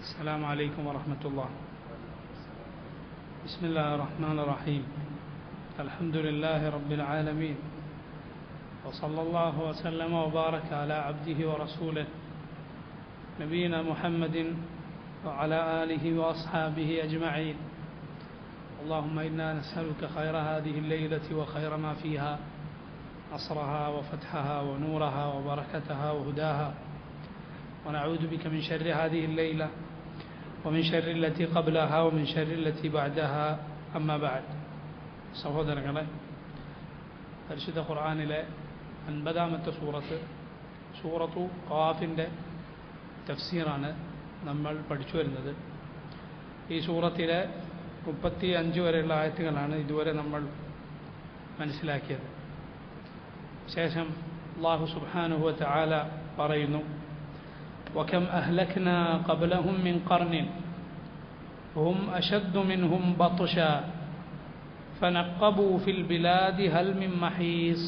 السلام عليكم ورحمة الله. بسم الله الرحمن الرحيم. الحمد لله رب العالمين، وصلى الله وسلم وبارك على عبده ورسوله نبينا محمد وعلى آله وأصحابه أجمعين. اللهم إنا نسألك خير هذه الليلة وخير ما فيها، نصرها وفتحها ونورها وبركتها وهداها، ونعوذ بك من شر هذه الليلة ومن شر التي قبلها ومن شر التي بعدها. أما بعد. സഹോദരങ്ങളെ, പരിശുദ്ധ ഖുർആനിലെ 50-ാമത്തെ സൂറത്തു ഖാഫിൻ്റെ തഫ്സീറാണ് നമ്മൾ പഠിച്ചു വരുന്നത്. ഈ സൂറത്തിലെ 35 വരെയുള്ള ആയത്തുകളാണ് ഇതുവരെ നമ്മൾ മനസ്സിലാക്കിയത്. ശേഷം അല്ലാഹു സുബ്ഹാനഹു വ തആല പറയുന്നു, وكم أهلكنا قبلهم من قرن هم أشد منهم بطشا فنقبوا في البلاد هل من محيص.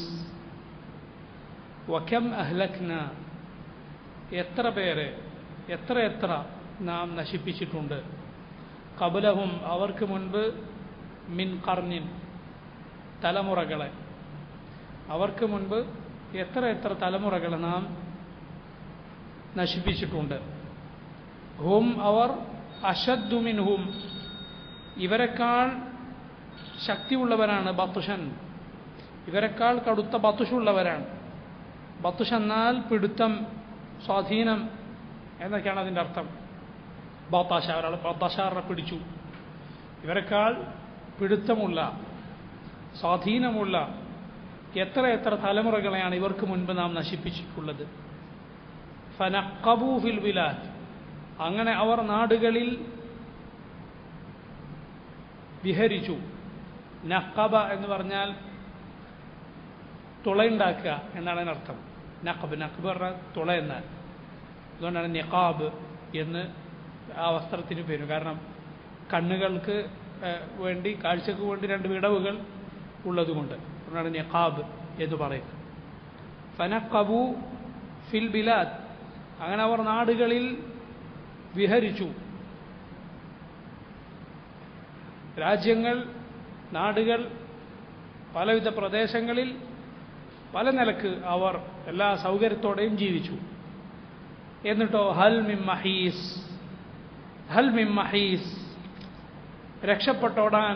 وكم أهلكنا, എത്ര പേരെ എത്ര നാം നശിപ്പിച്ചിട്ടുണ്ട്. ഖബ്ലഹും, അവർക്ക് മുൻപ്, മിൻ ഖർനിൻ, തലമുറകളെ, അവർക്ക് മുൻപ് എത്ര തലമുറകളെ നാം നശിപ്പിച്ചിട്ടുണ്ട്. ഹും, അവർ, അശദ്ദു മിൻഹും, ഇവരെക്കാൾ ശക്തിയുള്ളവരാണ്. ബത്തുഷൻ, ഇവരെക്കാൾ കടുത്ത ബത്തുഷുള്ളവരാണ്. ബത്തുഷ് എന്നാൽ പിടുത്തം, സ്വാധീനം എന്നൊക്കെയാണ് അതിൻ്റെ അർത്ഥം. ബത്താശ, ഒരാൾ ബത്താശാറിനെ പിടിച്ചു. ഇവരെക്കാൾ പിടുത്തമുള്ള, സ്വാധീനമുള്ള എത്ര തലമുറകളെയാണ് ഇവർക്ക് മുൻപ് നാം നശിപ്പിച്ചിട്ടുള്ളത്. ഫനഖബൂ ഫിൽ ബിലാദ്, അങ്ങനെ അവർ നാടുകളിൽ വിഹരിച്ചു. നഖബ എന്ന് പറഞ്ഞാൽ തുളയുണ്ടാക്കുക എന്നാണ് അതിനർത്ഥം. നഖബ് പറഞ്ഞാൽ തുള എന്നാൽ. അതുകൊണ്ടാണ് നിഖാബ് എന്ന് ആ വസ്ത്രത്തിന് പേരും. കാരണം കണ്ണുകൾക്ക് വേണ്ടി, കാഴ്ചക്ക് വേണ്ടി 2 വിടവുകൾ ഉള്ളതുകൊണ്ട് അതുകൊണ്ടാണ് നിഖാബ് എന്ന് പറയുന്നത്. ഫനഖബൂ ഫിൽ ബിലാദ്, അങ്ങനെ അവർ നാടുകളിൽ വിഹരിച്ചു. രാജ്യങ്ങൾ, നാടുകൾ, പലവിധ പ്രദേശങ്ങളിൽ പല നിലക്ക് അവർ എല്ലാ സൗകര്യത്തോടെയും ജീവിച്ചു. എന്നിട്ടോ ഹൽ മിൻ മഹീസ്, രക്ഷപ്പെട്ടോടാൻ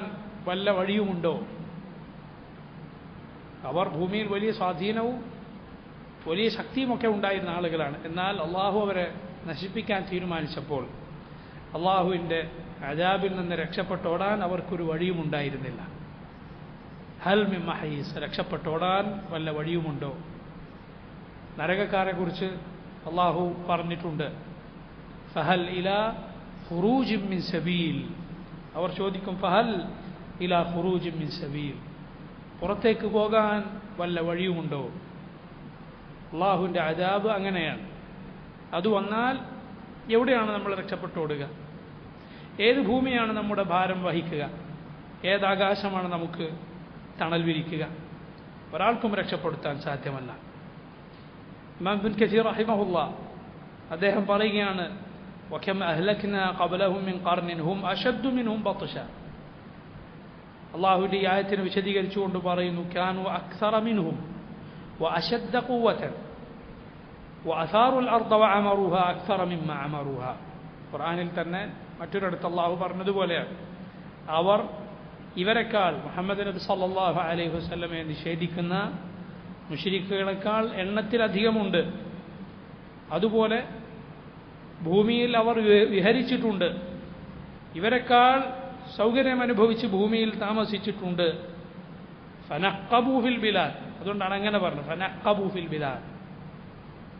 വല്ല വഴിയുമുണ്ടോ. അവർ ഭൂമിയിൽ വലിയ സ്വാധീനവും വലിയ ശക്തിയുമൊക്കെ ഉണ്ടായിരുന്ന ആളുകളാണ്. എന്നാൽ അള്ളാഹു അവരെ നശിപ്പിക്കാൻ തീരുമാനിച്ചപ്പോൾ അള്ളാഹുവിൻ്റെ അദാബിൽ നിന്ന് രക്ഷപ്പെട്ടോടാൻ അവർക്കൊരു വഴിയുമുണ്ടായിരുന്നില്ല. ഹൽ മിൻ മഹീസ്, രക്ഷപ്പെട്ടോടാൻ വല്ല വഴിയുമുണ്ടോ. നരകക്കാരെക്കുറിച്ച് അള്ളാഹു പറഞ്ഞിട്ടുണ്ട്, ഫഹൽ ഇലാ ഖുറൂജിൻ മിൻ സബീൽ, അവർ ചോദിക്കും ഫഹൽ ഇലാ ഖുറൂജിൻ മിൻ സബീൽ, പുറത്തേക്ക് പോകാൻ വല്ല വഴിയുമുണ്ടോ. അള്ളാഹുവിൻ്റെ അദാബ് അങ്ങനെയാണ്. അത് വന്നാൽ എവിടെയാണ് നമ്മൾ രക്ഷപ്പെട്ടോടുക? ഏത് ഭൂമിയാണ് നമ്മുടെ ഭാരം വഹിക്കുക? ഏതാകാശമാണ് നമുക്ക് തണൽ വിരിക്കുക? ഒരാൾക്കും രക്ഷപ്പെടുത്താൻ സാധ്യമല്ല. ഇമാം ഇബ്നു കസീർ റഹിമഹുല്ലാഹ് അദ്ദേഹം പറയുകയാണ്, വകം അഹ്ലക്നാ ഖബ്ലഹും മിൻ ഖർനിൻ ഹും അശദ്ദു മിൻഹും ബത്ഷ. അള്ളാഹുവിൻ്റെ ഈ ആയത്തിനെ വിശദീകരിച്ചുകൊണ്ട് പറയുന്നു, കാനു അക്സറ മിൻഹും വഅശദ്ദ ഖുവ്വതൻ വഅസാറു അൽ-അർദ വഅമറുഹാ അക്സറ മിമ്മ അമറുഹാ. ഖുർആനിൽ തന്നെ മറ്റൊരിടത്ത് അള്ളാഹു പറഞ്ഞതുപോലെയാണ്, അവർ ഇവരെക്കാൾ, മുഹമ്മദ് നബി സല്ലല്ലാഹു അലൈഹി വസല്ലമയെ നിഷേധിക്കുന്ന മുശ്രിക്കുകളെക്കാൾ എണ്ണത്തിലധികമുണ്ട്. അതുപോലെ ഭൂമിയിൽ അവർ വിഹരിച്ചിട്ടുണ്ട്. ഇവരെക്കാൾ സൗകര്യം അനുഭവിച്ച് ഭൂമിയിൽ താമസിച്ചിട്ടുണ്ട്. ഫനഖബൂ ഫിൽ ബിലാദ്, അതുകൊണ്ടാണ് അങ്ങനെ പറഞ്ഞത്, ഫനഖബൂ ഫിൽ ബിലാദ്.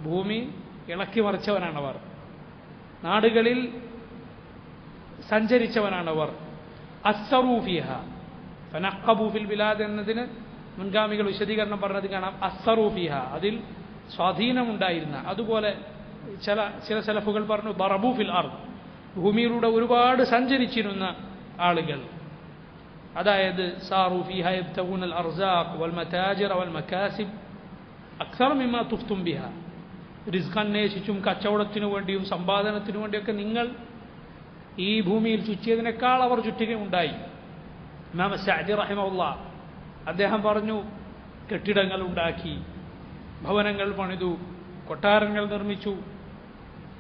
ഭൂമി ഇളക്കി മറിച്ചവനാണവർ, നാടുകളിൽ സഞ്ചരിച്ചവനാണവർ. അസ്സറൂ ഫിഹ, ഫനഖബൂ ഫിൽ ബിലാദ് എന്നതിന് മുൻഗാമികൾ വിശദീകരണം പറഞ്ഞത് കാണാം, അസ്സറൂ ഫിഹ, അതിൽ സ്വാധീനമുണ്ടായിരുന്ന. അതുപോലെ ചില സലഫുകൾ പറഞ്ഞു ദറബൂ ഫിൽ അർദ്, ഭൂമിയിലൂടെ ഒരുപാട് സഞ്ചരിച്ചിരുന്ന ആളുകൾ. അതായത് സാറൂ ഫിഹ യബ്തഗൂനൽ അർസാഖ് വൽ മതാജിർ വൽ മകാസിബ് അക്സറ മിമ്മാ തുഫ്തും ബിഹ, റിസ്ക് അന്വേഷിച്ചും കച്ചവടത്തിനു വേണ്ടിയും സമ്പാദനത്തിനു വേണ്ടിയൊക്കെ നിങ്ങൾ ഈ ഭൂമിയിൽ ചുറ്റിയതിനേക്കാൾ അവർ ചുറ്റുകയുണ്ടായി. ഇമാം സഅദി റഹിമഹുല്ലാഹ് അദ്ദേഹം പറഞ്ഞു, കെട്ടിടങ്ങൾ ഉണ്ടാക്കി, ഭവനങ്ങൾ പണിതു, കൊട്ടാരങ്ങൾ നിർമ്മിച്ചു,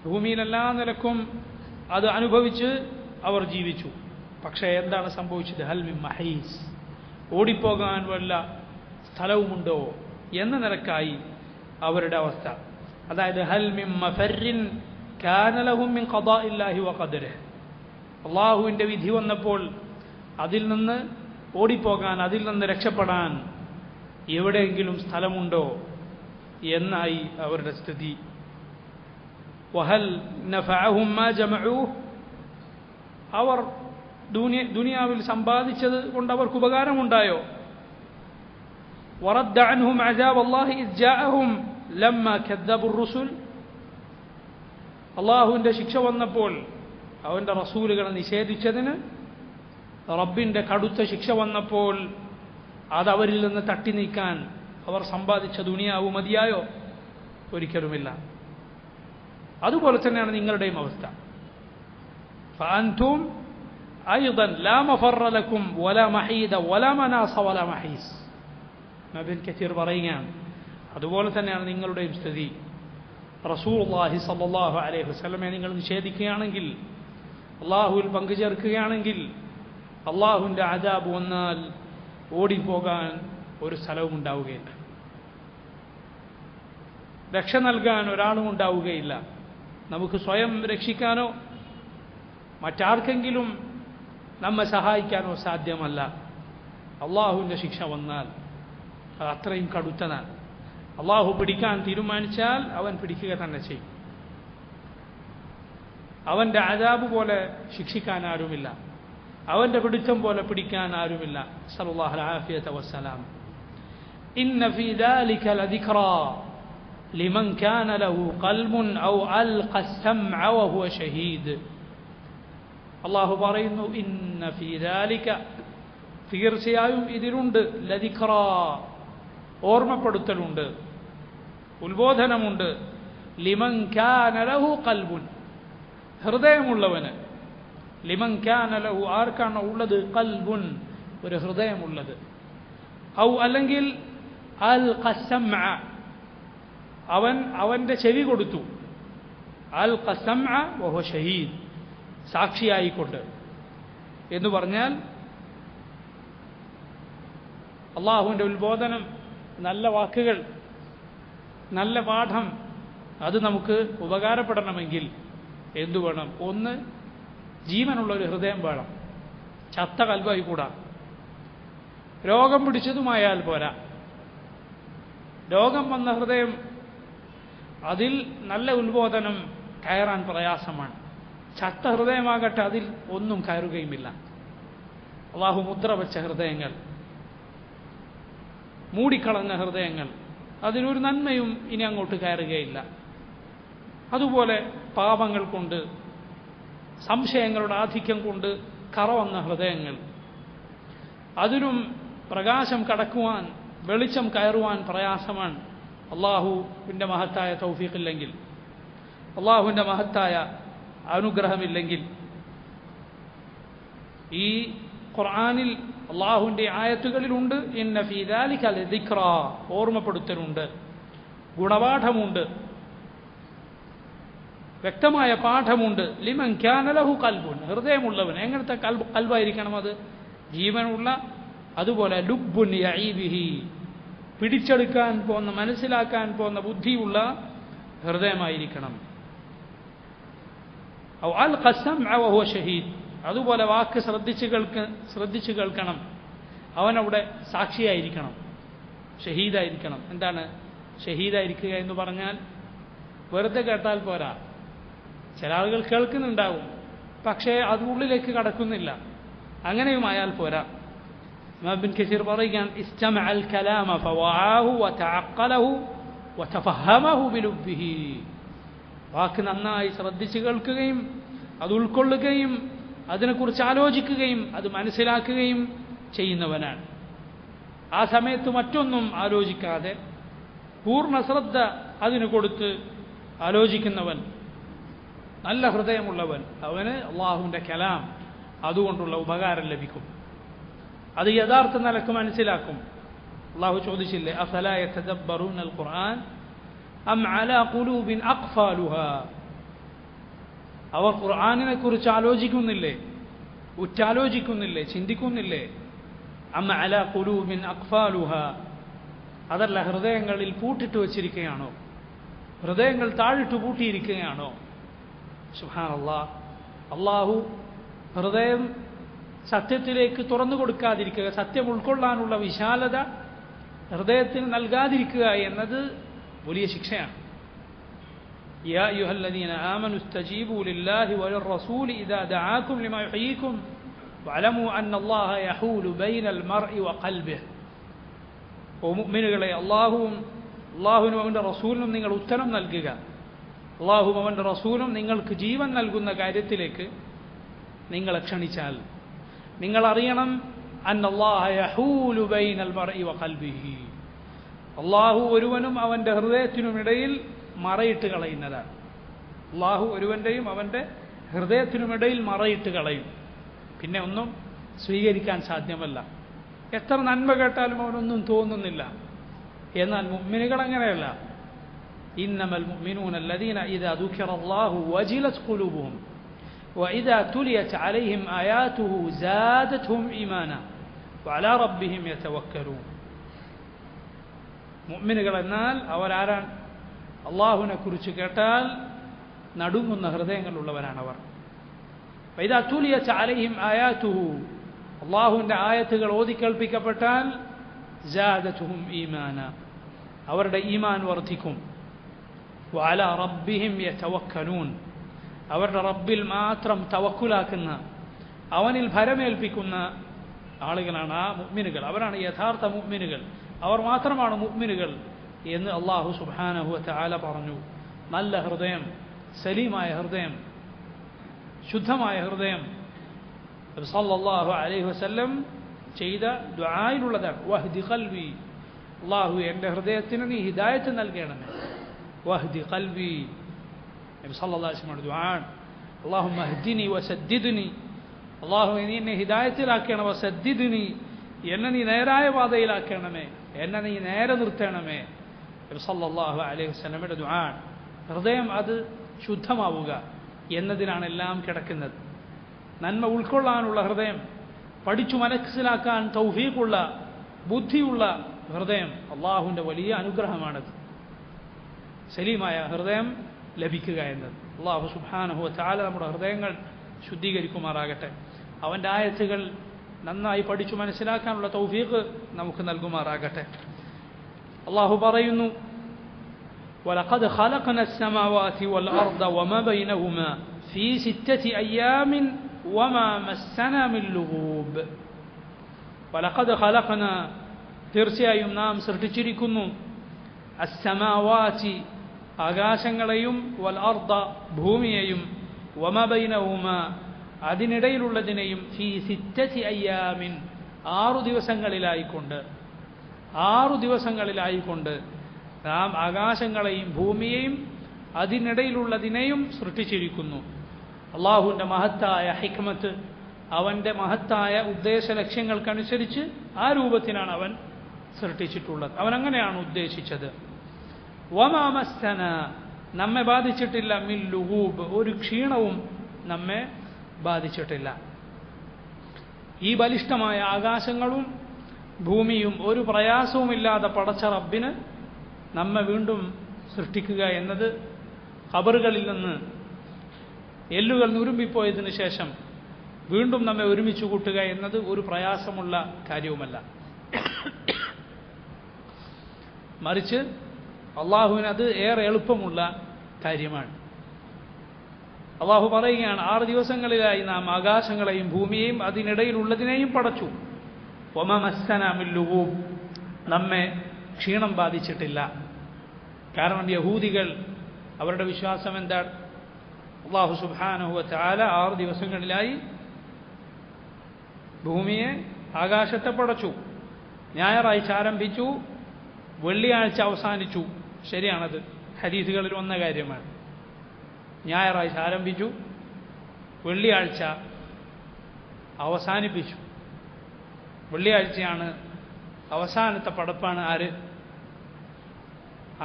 ഭൂമിയിൽ എല്ലാ നിലക്കും അത് അനുഭവിച്ച് അവർ ജീവിച്ചു. പക്ഷേ എന്താണ് സംഭവിച്ചത്? ഹൽ മിൻ മഹീസ്, ഓടിപ്പോകാൻ വല്ല സ്ഥലവുമുണ്ടോ എന്ന നിലക്കായി അവരുടെ അവസ്ഥ. അതായത് ഹൽ മിൻ മഫറിൻ കാന ലഹും മിൻ ഖദാഇല്ലാഹി വ ഖദരിഹി, അള്ളാഹുവിൻ്റെ വിധി വന്നപ്പോൾ അതിൽ നിന്ന് ഓടിപ്പോകാൻ, അതിൽ നിന്ന് രക്ഷപ്പെടാൻ എവിടെയെങ്കിലും സ്ഥലമുണ്ടോ എന്നായി അവരുടെ സ്ഥിതി. വഹൽ നഫഅഹും മാ ജമഊഹ്, അവർ ദുനിയാവിൽ സമ്പാദിച്ചത് കൊണ്ട് അവർക്ക് ഉപകാരമുണ്ടായോ? വറദ്ദ അൻഹും അസാബ് അല്ലാഹി ഇദ് ജാഅഹും ലമ്മ കദ്ദബു റുസുൽ, അള്ളാഹുവിൻ്റെ ശിക്ഷ വന്നപ്പോൾ അവൻ്റെ റസൂലുകളെ നിഷേധിച്ചതിന് റബ്ബിൻ്റെ കടുത്ത ശിക്ഷ വന്നപ്പോൾ അതവരിൽ നിന്ന് തട്ടി നീക്കാൻ അവർ സമ്പാദിച്ച ദുനിയാവ് മതിയായോ? ഒരിക്കലുമില്ല. അതുപോലെ തന്നെയാണ് നിങ്ങളുടെയും അവസ്ഥ. ഫഅൻതും അയ്ദൻ ലാ മഫറ ലക്കും വലാ മഹീദ വലാ മനാസ വലാ മഹീസ്. ഇബ്നു കസീർ പറയുകയാണ്, അതുപോലെ തന്നെയാണ് നിങ്ങളുടെയും സ്ഥിതി. റസൂലുള്ളാഹി സ്വല്ലല്ലാഹു അലൈഹി വസല്ലമയെ നിങ്ങൾ നിഷേധിക്കുകയാണെങ്കിൽ, അള്ളാഹുവിൽ പങ്കുചേർക്കുകയാണെങ്കിൽ, അള്ളാഹുവിൻ്റെ അദാബ് വന്നാൽ ഓടിപ്പോകാൻ ഒരു സ്ഥലവും ഉണ്ടാവുകയില്ല, രക്ഷ നൽകാൻ ഒരാളും ഉണ്ടാവുകയില്ല. നമുക്ക് സ്വയം രക്ഷിക്കാനോ മറ്റാർക്കെങ്കിലും നമ്മെ സഹായിക്കാനോ സാധ്യമല്ല. അള്ളാഹുവിൻ്റെ ശിക്ഷ വന്നാൽ അത് അത്രയും കടുത്തതാണ്. അള്ളാഹു പിടിക്കാൻ തീരുമാനിച്ചാൽ അവൻ പിടിക്കുക തന്നെ ചെയ്യും. അവൻ്റെ അദാബ് പോലെ ശിക്ഷിക്കാൻ ആരുമില്ല, അവൻ്റെ പിടുത്തം പോലെ പിടിക്കാൻ ആരുമില്ല. സല്ലല്ലാഹു അലൈഹി വസല്ലം. ഇന്ന ഫീ ദാലിക ലദിക്റാ ലിമൻ കാന ലഹു ഖൽബുൻ ഔ അൽഖ അസ്സംഅ വഹുവ ഷഹീദ്. അല്ലാഹു പറയുന്നു, ഇന്ന ഫീ ദാലിക, തീർച്ചയായും ഇതിലുണ്ട്, ലദിക്റാ, ഓർമ്മപ്പെടുത്തലുണ്ട്, ഉത്ബോധനമുണ്ട്, ലിമൻ കാന ലഹു ഖൽബുൻ, ഹൃദയമുള്ളവന്. ലിമൻ കാന ലഹു, ആർക്കാണ് ഉള്ളത്? ഖൽബുൻ, ഒരു ഹൃദയമുള്ളത്. ഔ അല്ലെങ്കിൽ അൽഖ അസ്സംഅ, അവൻ്റെ ചെവി കൊടുത്തു. അൽഖ അസ്സംഅ വഹുവ ഷഹീദ്, സാക്ഷിയായിക്കൊണ്ട് എന്ന് പറഞ്ഞാൽ അള്ളാഹുവിൻ്റെ ഉത്ബോധനം, നല്ല വാക്കുകൾ, നല്ല പാഠം, അത് നമുക്ക് ഉപകാരപ്പെടണമെങ്കിൽ എന്തു വേണം? ഒന്ന്, ജീവനുള്ളൊരു ഹൃദയം വേണം. ചത്ത കൽബായി കൂടാ. രോഗം പിടിച്ചതുമായാൽ പോരാ. രോഗം വന്ന ഹൃദയം, അതിൽ നല്ല ഉത്ബോധനം കയറാൻ പ്രയാസമാണ്. ചത്ത ഹൃദയമാകട്ടെ, അതിൽ ഒന്നും കയറുകയുമില്ല. അള്ളാഹു മുദ്ര വെച്ച ഹൃദയങ്ങൾ, മൂടിക്കളഞ്ഞ ഹൃദയങ്ങൾ, അതിലൊരു നന്മയും ഇനി അങ്ങോട്ട് കയറുകയില്ല. അതുപോലെ പാപങ്ങൾ കൊണ്ട്, സംശയങ്ങളുടെ ആധിക്യം കൊണ്ട് കറ വന്ന ഹൃദയങ്ങൾ, അതിനും പ്രകാശം കടക്കുവാൻ, വെളിച്ചം കയറുവാൻ പ്രയാസമാണ്. അള്ളാഹുവിൻ്റെ മഹത്തായ തൗഫീഖില്ലെങ്കിൽ, അള്ളാഹുവിൻ്റെ മഹത്തായ അനുഗ്രഹമില്ലെങ്കിൽ. ഈ ഖുർആനിൽ അള്ളാഹുവിൻ്റെ ആയത്തുകളിലുണ്ട്, ഇന്ന ഫീ ദാലിക ലദിക്റാ, ഓർമ്മപ്പെടുത്തലുണ്ട്, ഗുണപാഠമുണ്ട്, വ്യക്തമായ പാഠമുണ്ട്. ലിമൻ കാന ലഹു ഖൽബുൻ, ഹൃദയമുള്ളവൻ. എങ്ങനത്തെ കൽബായിരിക്കണം അത്? ജീവനുള്ള, അതുപോലെ ലുബ്ബുൻ യഈ ബിഹി, പിടിച്ചെടുക്കാൻ പോന്ന, മനസ്സിലാക്കാൻ പോന്ന ബുദ്ധിയുള്ള ഹൃദയമായിരിക്കണം. ഔ അൽഖ അസ്സംഅ വഹുവ ഷഹീദ്, അതുപോലെ വാക്ക് ശ്രദ്ധിച്ചു കേൾക്കണം. അവനവിടെ സാക്ഷിയായിരിക്കണം, ഷഹീദായിരിക്കണം. എന്താണ് ഷഹീദായിരിക്കുക എന്ന് പറഞ്ഞാൽ? വെറുതെ കേട്ടാൽ പോരാ. ചില ആളുകൾ കേൾക്കുന്നുണ്ടാവും, പക്ഷേ അത് ഉള്ളിലേക്ക് കടക്കുന്നില്ല. അങ്ങനെയുമായാൽ പോരാ. ഇബ്നു കസീർ പറയുകയാണ്, ഇസ്തമഅൽ കലാമ ഫവആഹു വതഅഖലഹു വതഫഹമഹു ബിലുബ്ബിഹി, വാക്ക് നന്നായി ശ്രദ്ധിച്ചു കേൾക്കുകയും അത് ഉൾക്കൊള്ളുകയും അതിനെക്കുറിച്ച് ആലോചിക്കുകയും അത് മനസ്സിലാക്കുകയും ചെയ്യുന്നവനാണ്. ആ സമയത്ത് മറ്റൊന്നും പൂർണ്ണ ശ്രദ്ധ അതിന് കൊടുത്ത് ആലോചിക്കുന്നവൻ, നല്ല ഹൃദയമുള്ളവൻ അവന് അള്ളാഹുവിൻ്റെ കലാം അതുകൊണ്ടുള്ള ഉപകാരം ലഭിക്കും. അത് യഥാർത്ഥ നിലക്ക് മനസ്സിലാക്കും. അള്ളാഹു ചോദിച്ചില്ലേ, അഫലാ യതദബ്ബറൂനൽ ഖുർആൻ അം അലാ ഖുലൂബിൻ അഖ്ഫാലുഹാ, അവർ ഖുർആനിനെ കുറിച്ച് ആലോചിക്കുന്നില്ലേ, ഉറ്റാലോചിക്കുന്നില്ലേ, ചിന്തിക്കുന്നില്ലേ? അം അലാ ഖുലൂബിൻ അഖ്ഫാലുഹാ, അതല്ല ഹൃദയങ്ങളിൽ പൂട്ടിട്ട് വച്ചിരിക്കുകയാണോ, ഹൃദയങ്ങൾ താഴിട്ട് പൂട്ടിയിരിക്കുകയാണോ? സുബ്ഹാനല്ലാഹ്. അള്ളാഹു ഹൃദയം സത്യത്തിലേക്ക് തുറന്നു കൊടുക്കാതിരിക്കുക, സത്യം ഉൾക്കൊള്ളാനുള്ള വിശാലത ഹൃദയത്തിന് നൽകാതിരിക്കുക എന്നത് വലിയ ശിക്ഷയാണ്. യാ അയ്യുഹല്ലദീന ആമനു ഇസ്തജീബൂ ലില്ലാഹി വലിർറസൂലി ഇദാ ദഅാകും ലിമാ യുഹ്യീകും വഅലമൂ അന്നല്ലാഹ യഹൂലു ബൈനൽ മർഇ വഖൽബിഹി. ഓ മുഅ്മിനുകളെ, അള്ളാഹുവിനും അവൻ്റെ റസൂലിനും നിങ്ങൾ ഉത്തരം നൽകുക. അള്ളാഹുവും അവൻ്റെ റസൂലും നിങ്ങൾക്ക് ജീവൻ നൽകുന്ന കാര്യത്തിലേക്ക് നിങ്ങളെ ക്ഷണിച്ചാൽ നിങ്ങൾ അറിയണം, അന്നല്ലാഹ യഹൂലു ബൈനൽ മർഇ വഖൽബിഹി, അള്ളാഹു ഒരുവനും അവൻ്റെ ഹൃദയത്തിനുമിടയിൽ മറയിട്ട് കളയുന്നതാണ്. അള്ളാഹു ഒരുവൻ്റെയും അവൻ്റെ ഹൃദയത്തിനുമിടയിൽ മറയിട്ട് കളയും. പിന്നെ ഒന്നും സ്വീകരിക്കാൻ സാധ്യമല്ല. എത്ര നന്മ കേട്ടാലും അവനൊന്നും തോന്നുന്നില്ല. എന്നാൽ മുഅ്മിനുകൾ അങ്ങനെയല്ല. ഇന്നമൽ മുഅ്മിനൂന അല്ലദീന ഇദാ ദുകിറല്ലാഹു വജിലത് ഖുലൂബുഹും വഇദാ തുലിയത് അലൈഹിം ആയാതുഹു സാദത്ഹും ഈമാനാ വഅലാ റബ്ബിഹിം യതവക്കലൂൻ. മുഅ്മിനുകൾ എന്നാൽ അവരാരാണ്? അള്ളാഹുവിനെ കുറിച്ച് കേട്ടാൽ നടുങ്ങുന്ന ഹൃദയങ്ങളുള്ളവരാണവർ. വഇദാ തുലിയത് അലൈഹിം ആയാതുഹു, അള്ളാഹുവിൻ്റെ ആയത്തുകൾ ഓതിക്കേൾപ്പിക്കപ്പെട്ടാൽ സാദത്ഹും ഈമാന, അവരുടെ ഈമാൻ വർദ്ധിക്കും. വഅലാ റബ്ബിഹിം യതവക്കലൂൻ, അവരുടെ റബ്ബിൽ മാത്രം തവക്കുലാക്കുന്ന, അവനിൽ ഭരമേൽപ്പിക്കുന്ന ആളുകളാണ് ആ മുഅ്മിനുകൾ. അവരാണ് യഥാർത്ഥ മുഅ്മിനുകൾ. അവർ മാത്രമാണ് മുഅ്മിനുകൾ എന്ന് അല്ലാഹു സുബ്ഹാനഹു വ തആല പറഞ്ഞു. നല്ല ഹൃദയം, സലീമായ ഹൃദയം, ശുദ്ധമായ ഹൃദയം നബി സല്ലല്ലാഹു അലൈഹി വസല്ലം ചെയ്ത ദുആയിലുള്ളതാണ്. വഹ്ദി ഖൽബി, അല്ലാഹു എൻ്റെ ഹൃദയത്തിന് നീ ഹിദായത്ത് നൽകണമേ. വഹ്ദി ഖൽബി, നബി സല്ലല്ലാഹു അലൈഹി വസല്ലം ദുആ. അല്ലാഹുമ്മ ഹ്ദിനി വസദ്ദിദ്നി, അല്ലാഹു നീ എന്നെ ഹിദായത്തിലാക്കണം. വസദ്ദിദ്നി, എന്നെ നീ നേരായ പാതയിലാക്കണമേ, എന്നെ നീ നേരെ നിർത്തണമേ. നബി സല്ലല്ലാഹു അലൈഹി വസല്ലമയുടെ ദുആ. ഹൃദയം അത് ശുദ്ധമാവുക എന്നതിനാണ് എല്ലാം കിടക്കുന്നത്. നന്മ ഉൾക്കൊള്ളാനുള്ള ഹൃദയം, പഠിച്ചു മനസ്സിലാക്കാൻ തൗഫീഖുള്ള, ബുദ്ധിയുള്ള ഹൃദയം അള്ളാഹുവിൻ്റെ വലിയ അനുഗ്രഹമാണത്. സലീമായ ഹൃദയം ലഭിക്കുക എന്നത്. അള്ളാഹു സുബ്ഹാനഹു വ തആല നമ്മുടെ ഹൃദയങ്ങൾ ശുദ്ധീകരിക്കുമാറാകട്ടെ. അവൻ്റെ ആയത്തുകൾ നന്നായി പഠിച്ചു മനസ്സിലാക്കാനുള്ള തൗഫീഖ് നമുക്ക് നൽകുമാറാകട്ടെ. അള്ളാഹു പറയുന്നു, വലഖദ് ഖലഖന السماوات والأرض وما بينهما في 6 أيام وما مسنا من لغوب. വലഖദ് ഖലഖന, തീർച്ചയായും നാം സൃഷ്ടിച്ചിരിക്കുന്നു, അസ്സമാവാതി, ആകാശങ്ങളെയും, വൽ അർദ, ഭൂമിയെയും, വമ ബൈനഹുമ, അതിനിടയിലുള്ളതിനെയും, ഫീ 6 അയ്യാമിൻ, 6 ദിവസങ്ങളിലായിക്കൊണ്ട്, 6 ദിവസങ്ങളിലായിക്കൊണ്ട് നാം ആകാശങ്ങളെയും ഭൂമിയെയും അതിനിടയിലുള്ളതിനെയും സൃഷ്ടിച്ചിരിക്കുന്നു. അള്ളാഹുവിൻ്റെ മഹത്തായ ഹിക്മത്ത്, അവൻ്റെ മഹത്തായ ഉദ്ദേശ ലക്ഷ്യങ്ങൾക്കനുസരിച്ച് ആ രൂപത്തിലാണ് അവൻ സൃഷ്ടിച്ചിട്ടുള്ളത്. അവൻ അങ്ങനെയാണ് ഉദ്ദേശിച്ചത്. വമാ മസ്സന, നമ്മെ ബാധിച്ചിട്ടില്ല, മിൻ ലുഗൂബ്, ഒരു ക്ഷീണവും നമ്മെ ബാധിച്ചിട്ടില്ല. ഈ ബലിഷ്ഠമായ ആകാശങ്ങളും ഭൂമിയും ഒരു പ്രയാസവുമില്ലാതെ പടച്ച റബ്ബിന് നമ്മെ വീണ്ടും സൃഷ്ടിക്കുക എന്നത്, ഖബറുകളിൽ നിന്ന് എല്ലുകൾ നുരുമ്പിപ്പോയതിനു ശേഷം വീണ്ടും നമ്മെ ഒരുമിച്ച് കൂട്ടുക എന്നത് ഒരു പ്രയാസമുള്ള കാര്യവുമല്ല. മറിച്ച് അള്ളാഹുവിനത് ഏറെ എളുപ്പമുള്ള കാര്യമാണ്. അള്ളാഹു പറയുകയാണ്, 6 ദിവസങ്ങളിലായി നാം ആകാശങ്ങളെയും ഭൂമിയെയും അതിനിടയിലുള്ളതിനെയും പടച്ചു. വമാ മസ്സനാ മിൻ ലുഗൂബ്, നമ്മെ ക്ഷീണം ബാധിച്ചിട്ടില്ല. കാരണം യഹൂദികൾ, അവരുടെ വിശ്വാസം എന്താണ്? അള്ളാഹു സുബ്ഹാനഹു വ തആല 6 ദിവസങ്ങളിലായി ഭൂമിയെ, ആകാശത്തെ പടച്ചു. ഞായറാഴ്ച ആരംഭിച്ചു, വെള്ളിയാഴ്ച അവസാനിച്ചു. ശരിയാണത്, ഹദീസുകളിൽ വന്ന കാര്യമാണ്. ഞായറാഴ്ച ആരംഭിച്ചു, വെള്ളിയാഴ്ച അവസാനിപ്പിച്ചു. വെള്ളിയാഴ്ചയാണ് അവസാനത്തെ പടപ്പാണ് ആര്?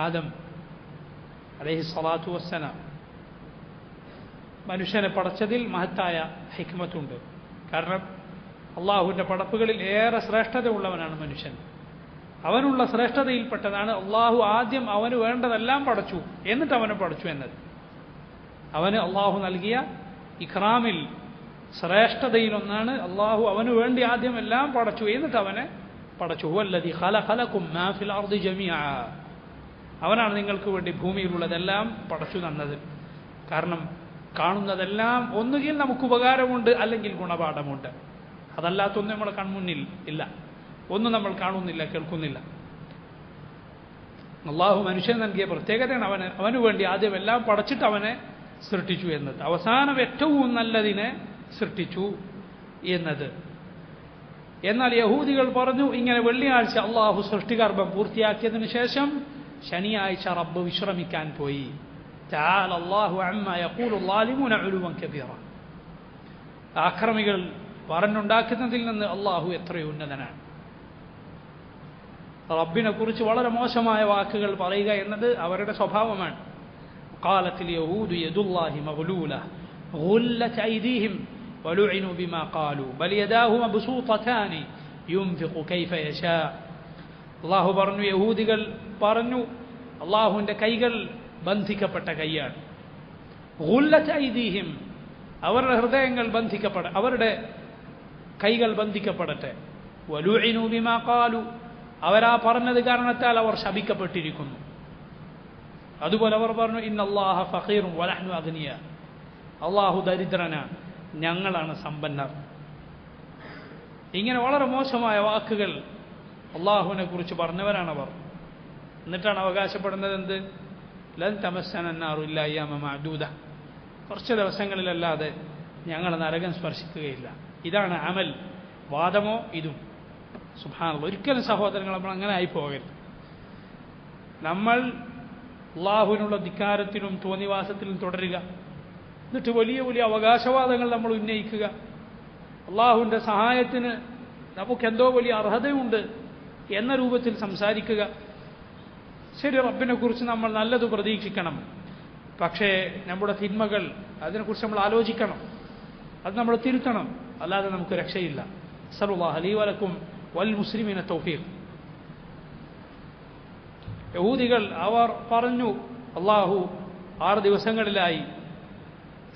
ആദം അലൈഹിസ്സലാത്തു വസ്സലാം. മനുഷ്യനെ പടച്ചതിൽ മഹത്തായ ഹിക്മത്തുണ്ട്. കാരണം അള്ളാഹുവിൻ്റെ പടപ്പുകളിൽ ഏറെ ശ്രേഷ്ഠത ഉള്ളവനാണ് മനുഷ്യൻ. അവനുള്ള ശ്രേഷ്ഠതയിൽപ്പെട്ടതാണ് അള്ളാഹു ആദ്യം അവന് വേണ്ടതെല്ലാം പടച്ചു, എന്നിട്ട് അവനെ പടച്ചു എന്നത്. അവന് അള്ളാഹു നൽകിയ ഇഖ്റാമിൽ ശ്രേഷ്ഠതയിലൊന്നാണ് അള്ളാഹു അവന് വേണ്ടി ആദ്യം എല്ലാം പടച്ചു, എന്നിട്ട് അവനെ പടച്ചു. ഹുവല്ലദീ ഖലഖലകും മാ ഫിൽ അർദി ജമീഅ. അവനാണ് നിങ്ങൾക്ക് വേണ്ടി ഭൂമിയിലുള്ളതെല്ലാം പടച്ചു തന്നത്. കാരണം കാണുന്നതെല്ലാം ഒന്നുകിൽ നമുക്ക് ഉപകാരമുണ്ട്, അല്ലെങ്കിൽ ഗുണപാഠമുണ്ട്. അതല്ലാത്തൊന്നും നമ്മുടെ കൺമുന്നിൽ ഇല്ല. ഒന്നും നമ്മൾ കാണുന്നില്ല, കേൾക്കുന്നില്ല. അള്ളാഹു മനുഷ്യൻ നൽകിയ പ്രത്യേകതയാണ് അവന് വേണ്ടി ആദ്യം എല്ലാം പടച്ചിട്ട് അവനെ സൃഷ്ടിച്ചു എന്നത്. അവസാനം ഏറ്റവും നല്ലതിനെ സൃഷ്ടിച്ചു എന്നത്. എന്നാൽ യഹൂദികൾ പറഞ്ഞു, ഇങ്ങനെ വെള്ളിയാഴ്ച അള്ളാഹു സൃഷ്ടികർമ്മം പൂർത്തിയാക്കിയതിനു ശേഷം ശനിയാഴ്ച റബ്ബ് വിശ്രമിക്കാൻ പോയി. തആല അല്ലാഹു അമ്മാ യഖൂലു ളാലിമൂന ഉലുവൻ കബീറ. ആക്രമികൾ പറഞ്ഞുണ്ടാക്കുന്നതിൽ നിന്ന് അള്ളാഹു എത്രയോ ഉന്നതനാണ്. റബ്ബിനെ കുറിച്ച് വളരെ മോശമായ വാക്കുകൾ പറയുക എന്നത് അവരുടെ സ്വഭാവമാണ്. ഖാലത്തിൽ യഹൂദു യദുല്ലാഹി മഗ്ലൂല ഗുല്ലത് ഐദീഹിം വലുഇനു ബിമാ ഖാലു ബൽ യദാഹു മബ്സൂതതാനി യുൻഫിഖു കൈഫ യശാ. അള്ളാഹു പറഞ്ഞു, യഹൂദികൾ പറഞ്ഞു, അള്ളാഹുവിൻ്റെ കൈകൾ ബന്ധിക്കപ്പെട്ട കൈയാണ്. ഗുല്ലത് ഐദീഹിം, അവരുടെ ഹൃദയങ്ങൾ അവരുടെ കൈകൾ ബന്ധിക്കപ്പെടട്ടെ. വലുഇനു ബിമാ ഖാലു, അവരാ പറഞ്ഞത് കാരണത്താൽ അവർ ശപിക്കപ്പെട്ടിരിക്കുന്നു. അതുപോലെ അവർ പറഞ്ഞു, ഇന്നല്ലാഹ ഫഖീറുൻ വനഹ്നു അഗ്നിയ, അള്ളാഹു ദരിദ്രനാണ്, ഞങ്ങളാണ് സമ്പന്നർ. ഇങ്ങനെ വളരെ മോശമായ വാക്കുകൾ അള്ളാഹുവിനെ കുറിച്ച് പറഞ്ഞവരാണവർ. എന്നിട്ടാണ് അവകാശപ്പെടുന്നത് എന്ത്? ലൻ തമസ്സന അന്നാറു ഇല്ലാ അയ്യാമ മഅദൂദ, കുറച്ച് ദിവസങ്ങളിലല്ലാതെ ഞങ്ങൾ നരകം സ്പർശിക്കുകയില്ല. ഇതാണ് അമൽ, വാദമോ ഇതും. സുബ്ഹാനല്ലാഹ്, ഒരിക്കലും സഹോദരങ്ങൾ നമ്മൾ അങ്ങനെ ആയിപ്പോകരുത്. നമ്മൾ അള്ളാഹുവിനുള്ള ധിക്കാരത്തിലും തോന്നിവാസത്തിലും തുടരുക, എന്നിട്ട് വലിയ വലിയ അവകാശവാദങ്ങൾ നമ്മൾ ഉന്നയിക്കുക. അള്ളാഹുവിൻ്റെ സഹായത്തിന് നമുക്കെന്തോ വലിയ അർഹതയുണ്ട് എന്ന രൂപത്തിൽ സംസാരിക്കുക. ശരി, റബ്ബിനെക്കുറിച്ച് നമ്മൾ നല്ലത് പ്രതീക്ഷിക്കണം. പക്ഷേ നമ്മുടെ തിന്മകൾ, അതിനെക്കുറിച്ച് നമ്മൾ ആലോചിക്കണം, അത് നമ്മൾ തിരുത്തണം. അല്ലാതെ നമുക്ക് രക്ഷയില്ല. സല്ലല്ലാഹു അലൈഹി വലക്കും വൽ മുസ്ലിമീന തൗഫീഖ്. യഹൂദികൾ അവർ പറഞ്ഞു, അള്ളാഹു 6 ദിവസങ്ങളിലായി